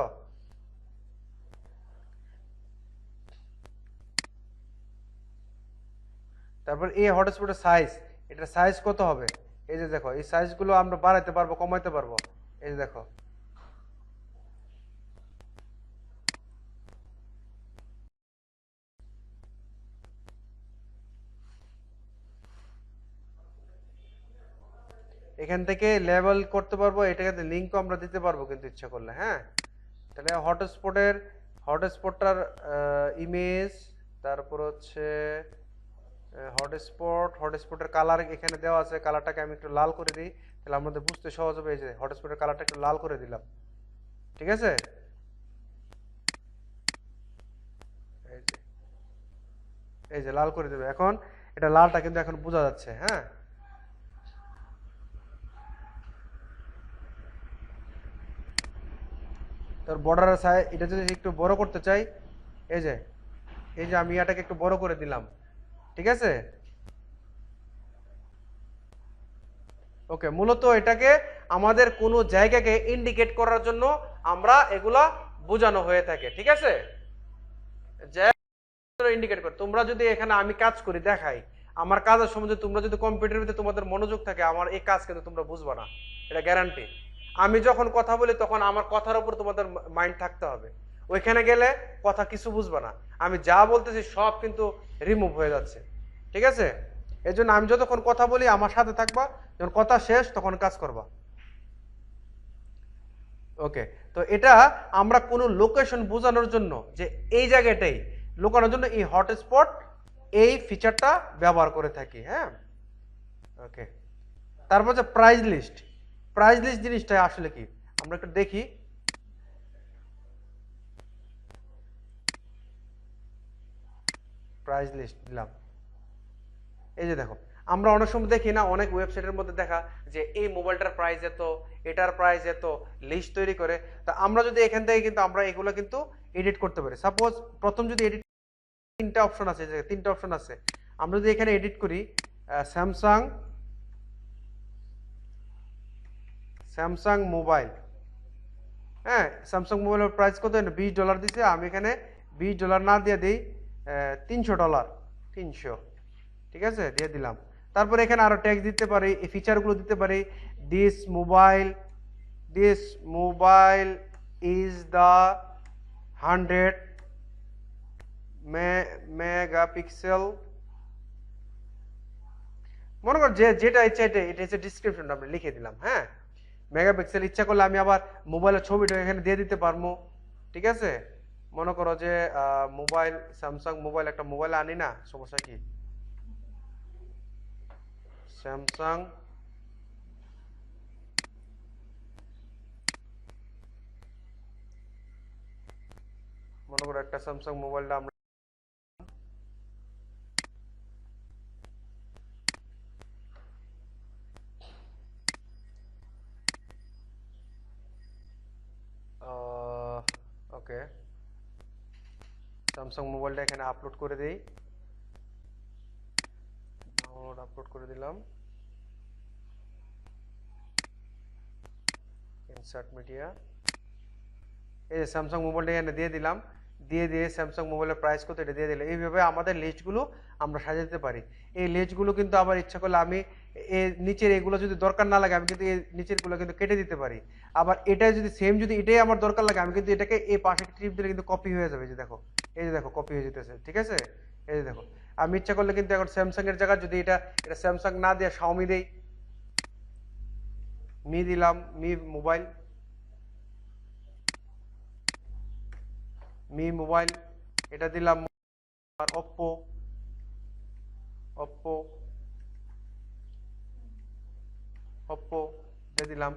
তারপর এই হটস্পটের সাইজ, এটা সাইজ কত হবে? এই যে দেখো, এই সাইজগুলো আমরা বাড়াইতে পারবো, কমাইতে পারবো। এই যে দেখো, এখান থেকে লেবেল করতে পারবো, এটাকে লিঙ্কও আমরা দিতে পারবো কিন্তু ইচ্ছা করলে। হ্যাঁ, তাহলে হটস্পটটার ইমেজ, তারপর হচ্ছে হটস্পটের কালার এখানে দেওয়া আছে। কালারটাকে আমি একটু লাল করে দিই, তাহলে আমাদের বুঝতে সহজ হবে। এই যে হটস্পটের কালারটা একটু লাল করে দিলাম, ঠিক আছে? এই যে লাল করে দেবে, এখন এটা লালটা কিন্তু এখন বোঝা যাচ্ছে। হ্যাঁ, তোর বর্ডারের সাইজ, এটা যদি একটু বড় করতে চাই, এই যে আমি এটাকে একটু বড় করে দিলাম, ঠিক আছে? ওকে, মূলত এটাকে আমাদের কোনো জায়গাকে ইন্ডিকেট করার জন্য আমরা এগুলা বোঝানো হয়ে থাকে, ঠিক আছে? ইন্ডিকেট করে, তোমরা যদি এখানে আমি কাজ করি দেখাই, আমার কাজের সম্বন্ধে তোমরা যদি কম্পিউটারের ভিতরে তোমাদের মনোযোগ থাকে, আমার এই কাজ কিন্তু তোমরা বুঝবা না, এটা গ্যারান্টি। আমি যখন কথা বলি তখন আমার কথার উপর তোমাদের মাইন্ড থাকতে হবে, ওইখানে গেলে কথা কিছু বুঝবা না, আমি যা বলতেছি সব কিন্তু রিমুভ হয়ে যাচ্ছে, ঠিক আছে? এই জন্য আমি যতক্ষণ কথা বলি আমার সাথে থাকবা, যখন কথা শেষ তখন কাজ করবা। ওকে, তো এটা আমরা কোনো লোকেশন বোঝানোর জন্য, যে এই জায়গাটাই লুকানোর জন্য এই হটস্পট এই ফিচারটা ব্যবহার করে থাকি। হ্যাঁ, ওকে। তারপর যে প্রাইস লিস্ট জিনিসটা আসলে কি আমরা একটু দেখি। প্রাইস লিস্ট দিলাম, এই যে দেখো, আমরা অনেক সময় দেখি না, অনেক ওয়েবসাইটের মধ্যে দেখা যে এই মোবাইলটার প্রাইস এত, এটার প্রাইস এত, লিস্ট তৈরি করে। তা আমরা যদি এখান থেকে কিন্তু আমরা এগুলো কিন্তু এডিট করতে পারি। সাপোজ প্রথম যদি এডিট, তিনটা অপশন আছে, আমরা যদি এখানে এডিট করি, স্যামসাং স্যামসাং মোবাইল, হ্যাঁ স্যামসাং মোবাইলের প্রাইস কত $20 দিছে, আমি এখানে $20 না দিয়ে দিই $300, 300, ঠিক আছে দিয়ে দিলাম। তারপরে এখানে আরো ট্যাক্স দিতে পারি, এই ফিচারগুলো দিতে পারি। This mobile is the 100 megapixel, মনে কর যেটা ইচ্ছা এটা হচ্ছে ডিসক্রিপশনটা আমরা লিখে দিলাম। হ্যাঁ মেগাপিক্সেল, ইচ্ছা করলে আমি আবার মোবাইলের ছবিটা এখানে দিয়ে দিতে পারবো, ঠিক আছে। মনে করো যে মোবাইল স্যামসাং মোবাইল, একটা মোবাইল আনি না, সমস্যা কি, স্যামসাং মনে করো একটা স্যামসাং মোবাইলটা আমরা ওকে স্যামসাং মোবাইলটা এখানে আপলোড করে দেই, ডাউনলোড আপলোড করে দিলাম, ইনসার্ট মিডিয়া, এই যে স্যামসাং মোবাইলটা এখানে দিয়ে দিলাম, দিয়ে স্যামসাং মোবাইলের প্রাইস কত এটা দিয়ে দিলে, এইভাবে আমাদের লিস্টগুলো আমরা সাজাতে পারি। এই লিস্টগুলো কিন্তু আবার ইচ্ছা করলে আমি নিচের এগুলো যদি দরকার না লাগে আমি কিন্তু এই নিচের গুলো কিন্তু কেটে দিতে পারি। আবার এটা যদি সেম যদি এটাই আমার দরকার লাগে আমি কিন্তু এটাকে এই পাশে টিপ দিলে কিন্তু কপি হয়ে যাবে, যে দেখো এই যে দেখো কপি হয়ে যেতেছে, ঠিক আছে। এই যে দেখো আমি ইচ্ছা করলে কিন্তু এখন স্যামসাং এর জায়গায় যদি এটা স্যামসাং না দিয়ে শাওমি দেই, মি দিলাম, মি মোবাইল এটা দিলাম, আর ওপ্পো দিয়ে দিলাম।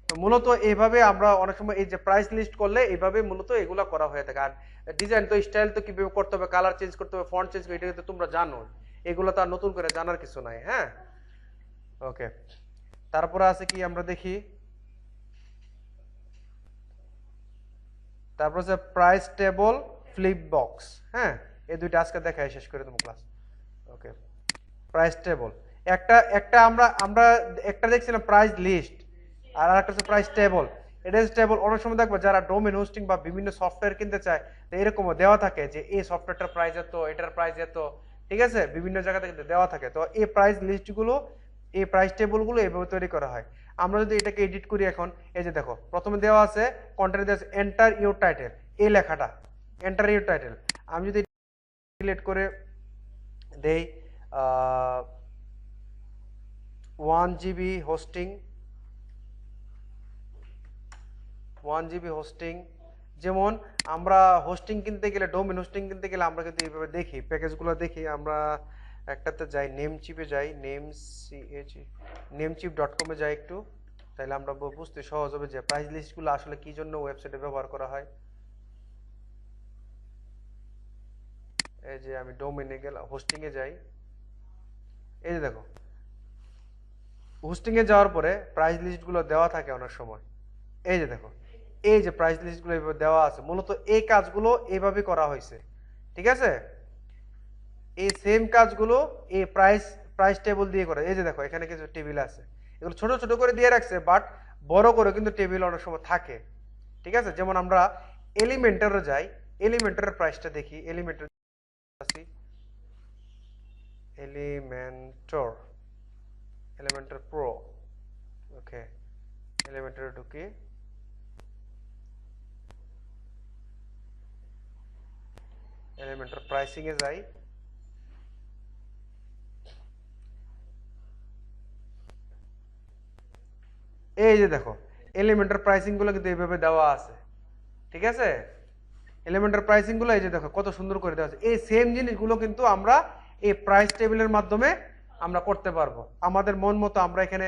তো মূলত এইভাবে আমরা অনেক সময় এই যে প্রাইস লিস্ট করলে এইভাবে মূলত এগুলা করা হয়ে থাকে। আর ডিজাইন তো স্টাইল তো কিভাবে করতে হবে, কালার চেঞ্জ করতে হবে, ফন্ট চেঞ্জ করতে হবে, এটা তো তোমরা জানো, এগুলো তো আর নতুন করে জানার কিছু নাই। হ্যাঁ ওকে, তারপরে আছে কি আমরা দেখি, তারপর হচ্ছে প্রাইস টেবল, ফ্লিপ বক্স। হ্যাঁ এই দুইটা আজকে দেখাই শেষ করে দেবো ক্লাস। ওকে প্রাইস টেবল, একটা আমরা একটা দেখছিলাম প্রাইস লিস্ট, আর আরেকটা হচ্ছে প্রাইস টেবল। এটা হচ্ছে টেবল, অনেক সময় দেখবো যারা ডোমেন হোস্টিং বা বিভিন্ন সফটওয়্যার কিনতে চায় তো এরকমও দেওয়া থাকে যে এই সফটওয়্যারটার প্রাইস এত, এটার প্রাইস এত, ঠিক আছে, বিভিন্ন জায়গা থেকে দেওয়া থাকে। তো এই প্রাইস লিস্টগুলো, এই প্রাইস টেবলগুলো এইভাবে তৈরি করা হয়। আমরা যদি এটাকে এডিট করি এখন, এই যে দেখো প্রথমে দেওয়া আছে কন্টেন্ট দেওয়া আছে এন্টার ইউর টাইটেল, এই লেখাটা এন্টার ইউর টাইটেল, আমি যদি সিলেক্ট করে দেই 1 GB হোস্টিং, 1 GB হোস্টিং, যেমন আমরা হোস্টিং কিনতে গেলে, ডোমেন হোস্টিং কিনতে গেলে আমরা কিন্তু এইভাবে দেখি, প্যাকেজগুলো দেখি। আমরা একটাতে যাই, নেমচিপে যাই, নেমচিপ.com এ যাই একটু, তাহলে আমরা বুঝতে সহজ হবে যে প্রাইস লিস্টগুলো আসলে কি জন্য ওয়েবসাইটে ব্যবহার করা হয়। এই যে আমি ডোমেনে গেলাম, হোস্টিং এ যাই, এই যে দেখো হোস্টিং এ যাওয়ার পরে প্রাইস লিস্টগুলো দেওয়া থাকে অনেক সময়। এই যে দেখো এই যে প্রাইস লিস্টগুলো এইভাবে দেওয়া আছে, মূলত এই কাজগুলো এইভাবে করা হয়েছে, ঠিক আছে। এই সেম কাজগুলো এই প্রাইস টেবিল দিয়ে করে। এই যে দেখো এখানে কিছু টেবিল আছে, এগুলো ছোট ছোট করে দিয়ে রাখছে, বাট বড় করে কিন্তু টেবিল অনেক সময় থাকে, ঠিক আছে। যেমন আমরা এলিমেন্টরে যাই, এলিমেন্টরের প্রাইসটা দেখি, এলিমেন্টর প্রো, ওকে এলিমেন্টরে ঢুকি, এলিমেন্টর প্রাইসিং এ যাই, এই যে দেখো এলিমেন্টর প্রাইসিং গুলো কিন্তু এইভাবে দেওয়া আছে, ঠিক আছে। এলিমেন্টর প্রাইসিং গুলো এই যে দেখো কত সুন্দর করে দেওয়া আছে। এই সেম জিনিসগুলো কিন্তু আমরা এই প্রাইস টেবিলের মাধ্যমে আমরা করতে পারবো, আমাদের মন মতো আমরা এখানে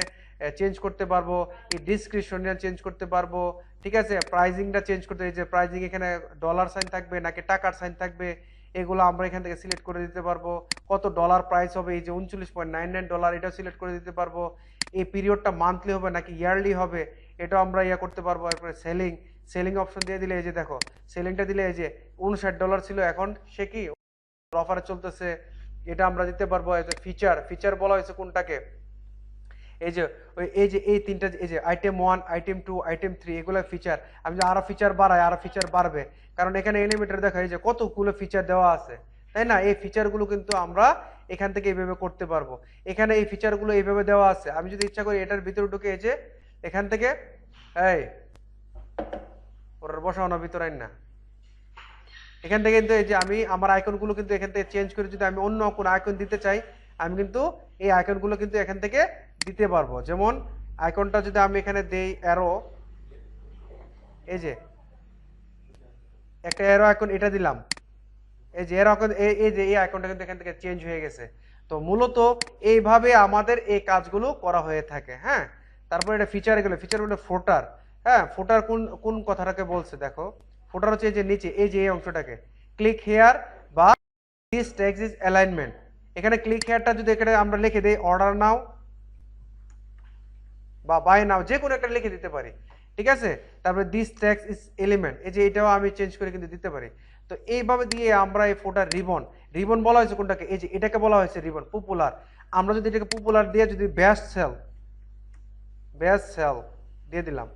চেঞ্জ করতে পারবো, এই ডিসক্রিপশনটা চেঞ্জ করতে পারবো, ঠিক আছে। প্রাইসিংটা চেঞ্জ করতে, এই যে প্রাইসিং এখানে ডলার সাইন থাকবে নাকি টাকার সাইন থাকবে, এগুলো আমরা এখান থেকে সিলেক্ট করে দিতে পারবো। কত ডলার প্রাইস হবে, এই যে $39.99 এটাও সিলেক্ট করে দিতে পারবো। এই পিরিয়ডটা মান্থলি হবে নাকি ইয়ারলি হবে এটাও আমরা ইয়া করতে পারবো। এরপরে সেলিং অপশন দিয়ে দিলে এই যে দেখো সেলিংটা দিলে এই যে $59 ছিল, এখন সে কি অফারে চলতেছে এটা আমরা দিতে পারবো এজ এ ফিচার। ফিচার বলা হয়েছে কোনটাকে, এই যে এই তিনটা, এই যে আইটেম 1, আইটেম 2, আইটেম 3, এগুলো ফিচার। আমি যদি আরো ফিচার বাড়াই, আরো ফিচার বাড়বে, কারণ এখানে এলিমেন্টার দেখা এই যে কতগুলো ফিচার দেওয়া আছে, তাই না? এই ফিচারগুলো কিন্তু আমরা এখান থেকে এইভাবে করতে পারবো। এখানে এই ফিচারগুলো এইভাবে দেওয়া আছে, আমি যদি ইচ্ছা করি এটার ভিতরে ঢুকে এই যে এখান থেকে এই ওর বসাও না ভিতরে না, এখান থেকে কিন্তু এই যে আমি আমার আইকনগুলো কিন্তু এখান থেকে চেঞ্জ করে যদি আমি অন্য কোনো আইকন দিতে চাই, আমি কিন্তু এই আইকনগুলো কিন্তু এখান থেকে দিতে পারবো। যেমন আইকনটা যদি আমি এখানে দেই অ্যারো, এই যে একটা অ্যারো আইকন এটা দিলাম, এই যে অ্যারো আইকন, এই যে এই আইকনটা কিন্তু এখান থেকে চেঞ্জ হয়ে গেছে। তো মূলত এইভাবে আমাদের এই কাজগুলো করা হয়ে থাকে। হ্যাঁ, তারপর এটা ফিচার গেল, ফিচার বলে ফোটার। হ্যাঁ, ফোটার কোন কোন কথাটাকে বলছে দেখো, ফোটার হচ্ছে এই যে নিচে এই যে এই অংশটাকে ক্লিক হেয়ার বা দিস টেক্সট ইজ অ্যালাইনমেন্ট। এখানে ক্লিক হেয়ারটা যদি এখানে আমরা লিখে দেই অর্ডার নাও বা বাই নাও, যে কোনো একটা লিখে দিতে পারি, ঠিক আছে? তারপরে দিস টেক্সট ইজ এলিমেন্ট, এই যে এটাও আমি চেঞ্জ করে কিন্তু দিতে পারি। তো এইভাবে দিয়ে আমরা এই ফোটার রিবন, রিবন বলা হয়েছে কোনটাকে, এই যে এটাকে বলা হয়েছে রিবন পপুলার। আমরা যদি এটাকে পপুলার দিয়ে যদি বেস্ট সেল দিয়ে দিলাম,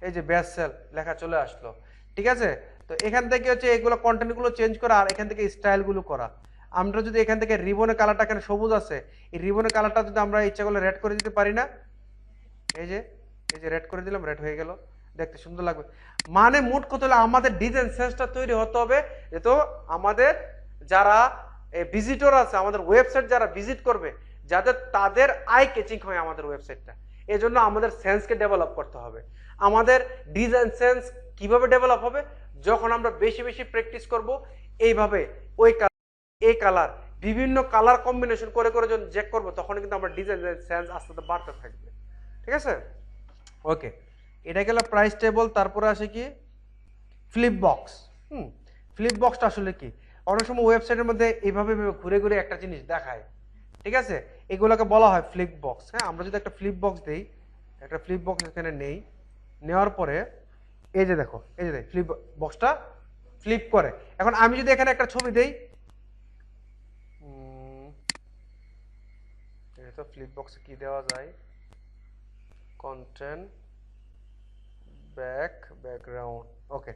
এই যে বেস্ট সেল লেখা চলে আসলো, ঠিক আছে? তো এখান থেকে হচ্ছে এগুলো কন্টেন্টগুলো চেঞ্জ করা আর এখান থেকে স্টাইলগুলো করা। আমরা যদি এখান থেকে রিবনের কালারটা এখানে সবুজ আছে, এই রিবনের কালারটা যদি আমরা ইচ্ছা করলে রেড করে দিতে পারি না, এই যে রেড করে দিলাম, রেড হয়ে গেল, দেখতে সুন্দর লাগবে। মানে মোট কথা হলো আমাদের ডিজাইন সেন্সটা তৈরি হতে হবে, তো আমাদের যারা ভিজিটর আছে, আমাদের ওয়েবসাইট যারা ভিজিট করবে, যাতে তাদের আই ক্যাচিং হয় আমাদের ওয়েবসাইটটা, এই জন্য আমাদের সেন্সকে ডেভেলপ করতে হবে। আমাদের ডিজাইন সেন্স কিভাবে ডেভেলপ হবে, যখন আমরা বেশি বেশি প্র্যাকটিস করব এইভাবে, ওই এই কালার, বিভিন্ন কালার কম্বিনেশন করে করে যখন চেক করবো, তখন কিন্তু আমার ডিজাইন সেন্স আস্তে আস্তে বাড়তে থাকবে, ঠিক আছে? ওকে, এটা গেল প্রাইস টেবল। তারপরে আসে কি ফ্লিপ বক্স। ফ্লিপ বক্সটা আসলে কি, অনেক সময় ওয়েবসাইটের মধ্যে এইভাবে ঘুরে ঘুরে একটা জিনিস দেখায়, ঠিক আছে? এগুলোকে বলা হয় ফ্লিপ বক্স। হ্যাঁ, আমরা যদি একটা ফ্লিপ বক্স দেই, একটা ফ্লিপ বক্স এখানে নেই, নেওয়ার পরে এই যে দেখো, এই যে ফ্লিপ বক্সটা ফ্লিপ করে। এখন আমি যদি এখানে একটা ছবি দেই, তো ফ্লিপ বক্সে কি দেওয়া যায়, কন্টেন্ট ব্যাকগ্রাউন্ড। ওকে,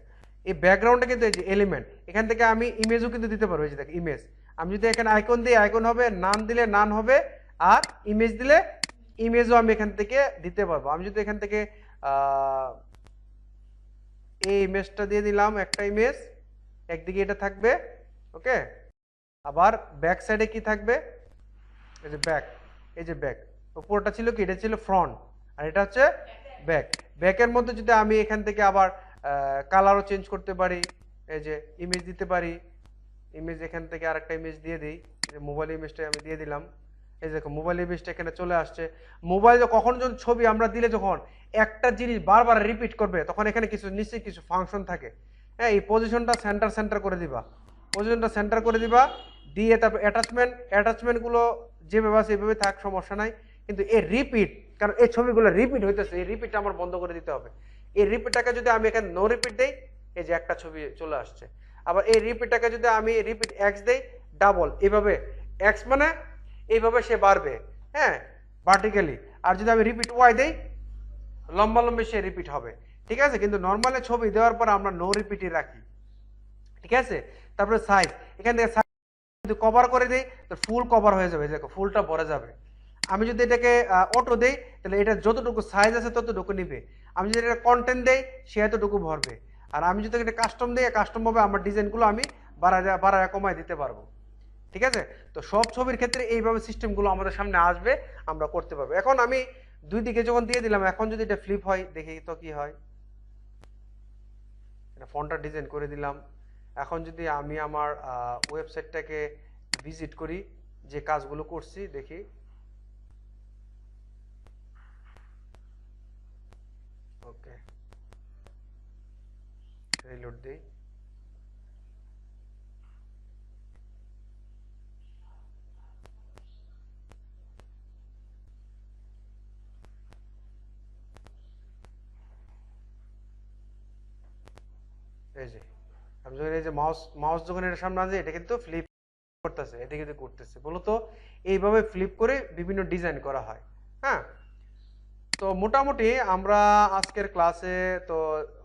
এই ব্যাকগ্রাউন্ডটা কিন্তু এই যে এলিমেন্ট, এখান থেকে আমি ইমেজও কিন্তু দিতে পারবো। এই যে দেখ ইমেজ, আমি যদি এখানে আইকন দিই আইকন হবে, নাম দিলে নাম হবে, আর ইমেজ দিলে ইমেজও আমি এখান থেকে দিতে পারবো। আমি যদি এখান থেকে এই ইমেজটা দিয়ে দিলাম, একটা ইমেজ, একদিকে এটা থাকবে, ওকে, আবার ব্যাক সাইডে কি থাকবে, এই যে ব্যাক, এই যে ব্যাক, উপরটা ছিল কি, এটা ছিল ফ্রন্ট, আর এটা হচ্ছে ব্যাক। ব্যাকের মধ্যে যদি আমি এখান থেকে আবার কালারও চেঞ্জ করতে পারি, এই যে ইমেজ দিতে পারি, ইমেজ এখান থেকে আরেকটা ইমেজ দিয়ে দিই, মোবাইল ইমেজটা আমি দিয়ে দিলাম, এই দেখো মোবাইল ইমেজটা এখানে চলে আসছে। মোবাইলে কখন যখন ছবি আমরা দিলে যখন একটা জিনিস বারবার রিপিট করবে, তখন এখানে কিছু নিশ্চয়ই কিছু ফাংশন থাকে। হ্যাঁ, এই পজিশনটা সেন্টার করে দিবা, পজিশনটা সেন্টার করে দিবা, দিয়ে তারপর অ্যাটাচমেন্টগুলো যেভাবে আছে এইভাবে থাক, সমস্যা নাই। কিন্তু এই রিপিট, কারণ এই ছবিগুলো রিপিট হইতেছে, এই রিপিটটা আমার বন্ধ করে দিতে হবে। এই রিপিটটাকে যদি আমি এখানে নো রিপিট দেই, এই যে একটা ছবি চলে আসছে। আবার এই রিপিটটাকে যদি আমি রিপিট এক্স দেই, ডাবল, এইভাবে এক্স মানে এইভাবে সে বাড়বে, হ্যাঁ, ভার্টিক্যালি। আর যদি আমি রিপিট ওয়াই দেই, লম্বা লম্বা সে রিপিট হবে, ঠিক আছে? কিন্তু নর্মালি ছবি দেওয়ার পর আমরা নো রিপিটই রাখি, ঠিক আছে? তারপরে সাইজ, এখান থেকে যদি কভার করে দেই তো ফুল কভার হয়ে যাবে, দেখো ফুলটা ভরে যাবে। আমি যদি এটাকে অটো দেই, তাহলে এটা যতটুকু সাইজ আছে ততটুকু নিবে। আমি যদি এটা কন্টেন্ট দেই, সে এতটুকু ভরবে। আর আমি যদি এটা কাস্টম দিই, কাস্টম ভাবে আমার ডিজাইনগুলো আমি বাড়ায় কমায় দিতে পারবো, ঠিক আছে? তো সব ছবির ক্ষেত্রে এইভাবে সিস্টেমগুলো আমাদের সামনে আসবে, আমরা করতে পারবো। এখন আমি দুই দিকে যখন দিয়ে দিলাম, এখন যদি এটা ফ্লিপ হয়, দেখি তো কি হয়। এটা ফন্টটা ডিজাইন করে দিলাম। এখন যদি আমি আমার ওয়েবসাইটটাকে ভিজিট করি, যে কাজগুলো করছি, দেখি, ওকে, রিলোড দেই, এই যে আমি যখন এই যে মাউস যখন এর সামনে আসে, এটা কিন্তু ফ্লিপ করতেছে, এদিকে এদিকে করতেছে, মূলত এইভাবে ফ্লিপ করে বিভিন্ন ডিজাইন করা হয়। হ্যাঁ, তো মোটামুটি আমরা আজকের ক্লাসে তো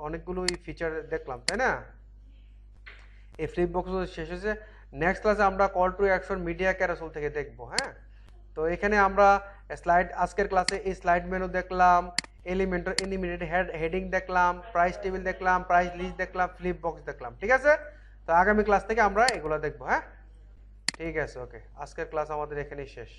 অনেকগুলোই ফিচার দেখলাম, তাই না? এই ফ্লিপ বক্স শেষ হয়েছে। নেক্সট ক্লাসে আমরা কল টু অ্যাকশন মিডিয়া ক্যারাসেল থেকে দেখবো। হ্যাঁ, তো এখানে আমরা স্লাইড, আজকের ক্লাসে এই স্লাইড মেনু দেখলাম, এলিমেন্টর এনিমেটেড হেডিং দেখলাম, প্রাইস টেবিল দেখলাম, প্রাইস লিস্ট দেখলাম, ফ্লিপ বক্স দেখলাম। ঠিক আছে, তো আগামী ক্লাস থেকে আমরা এগুলো দেখবো। হ্যাঁ, ঠিক আছে, ওকে, আজকের ক্লাস আমাদের এখানেই শেষ।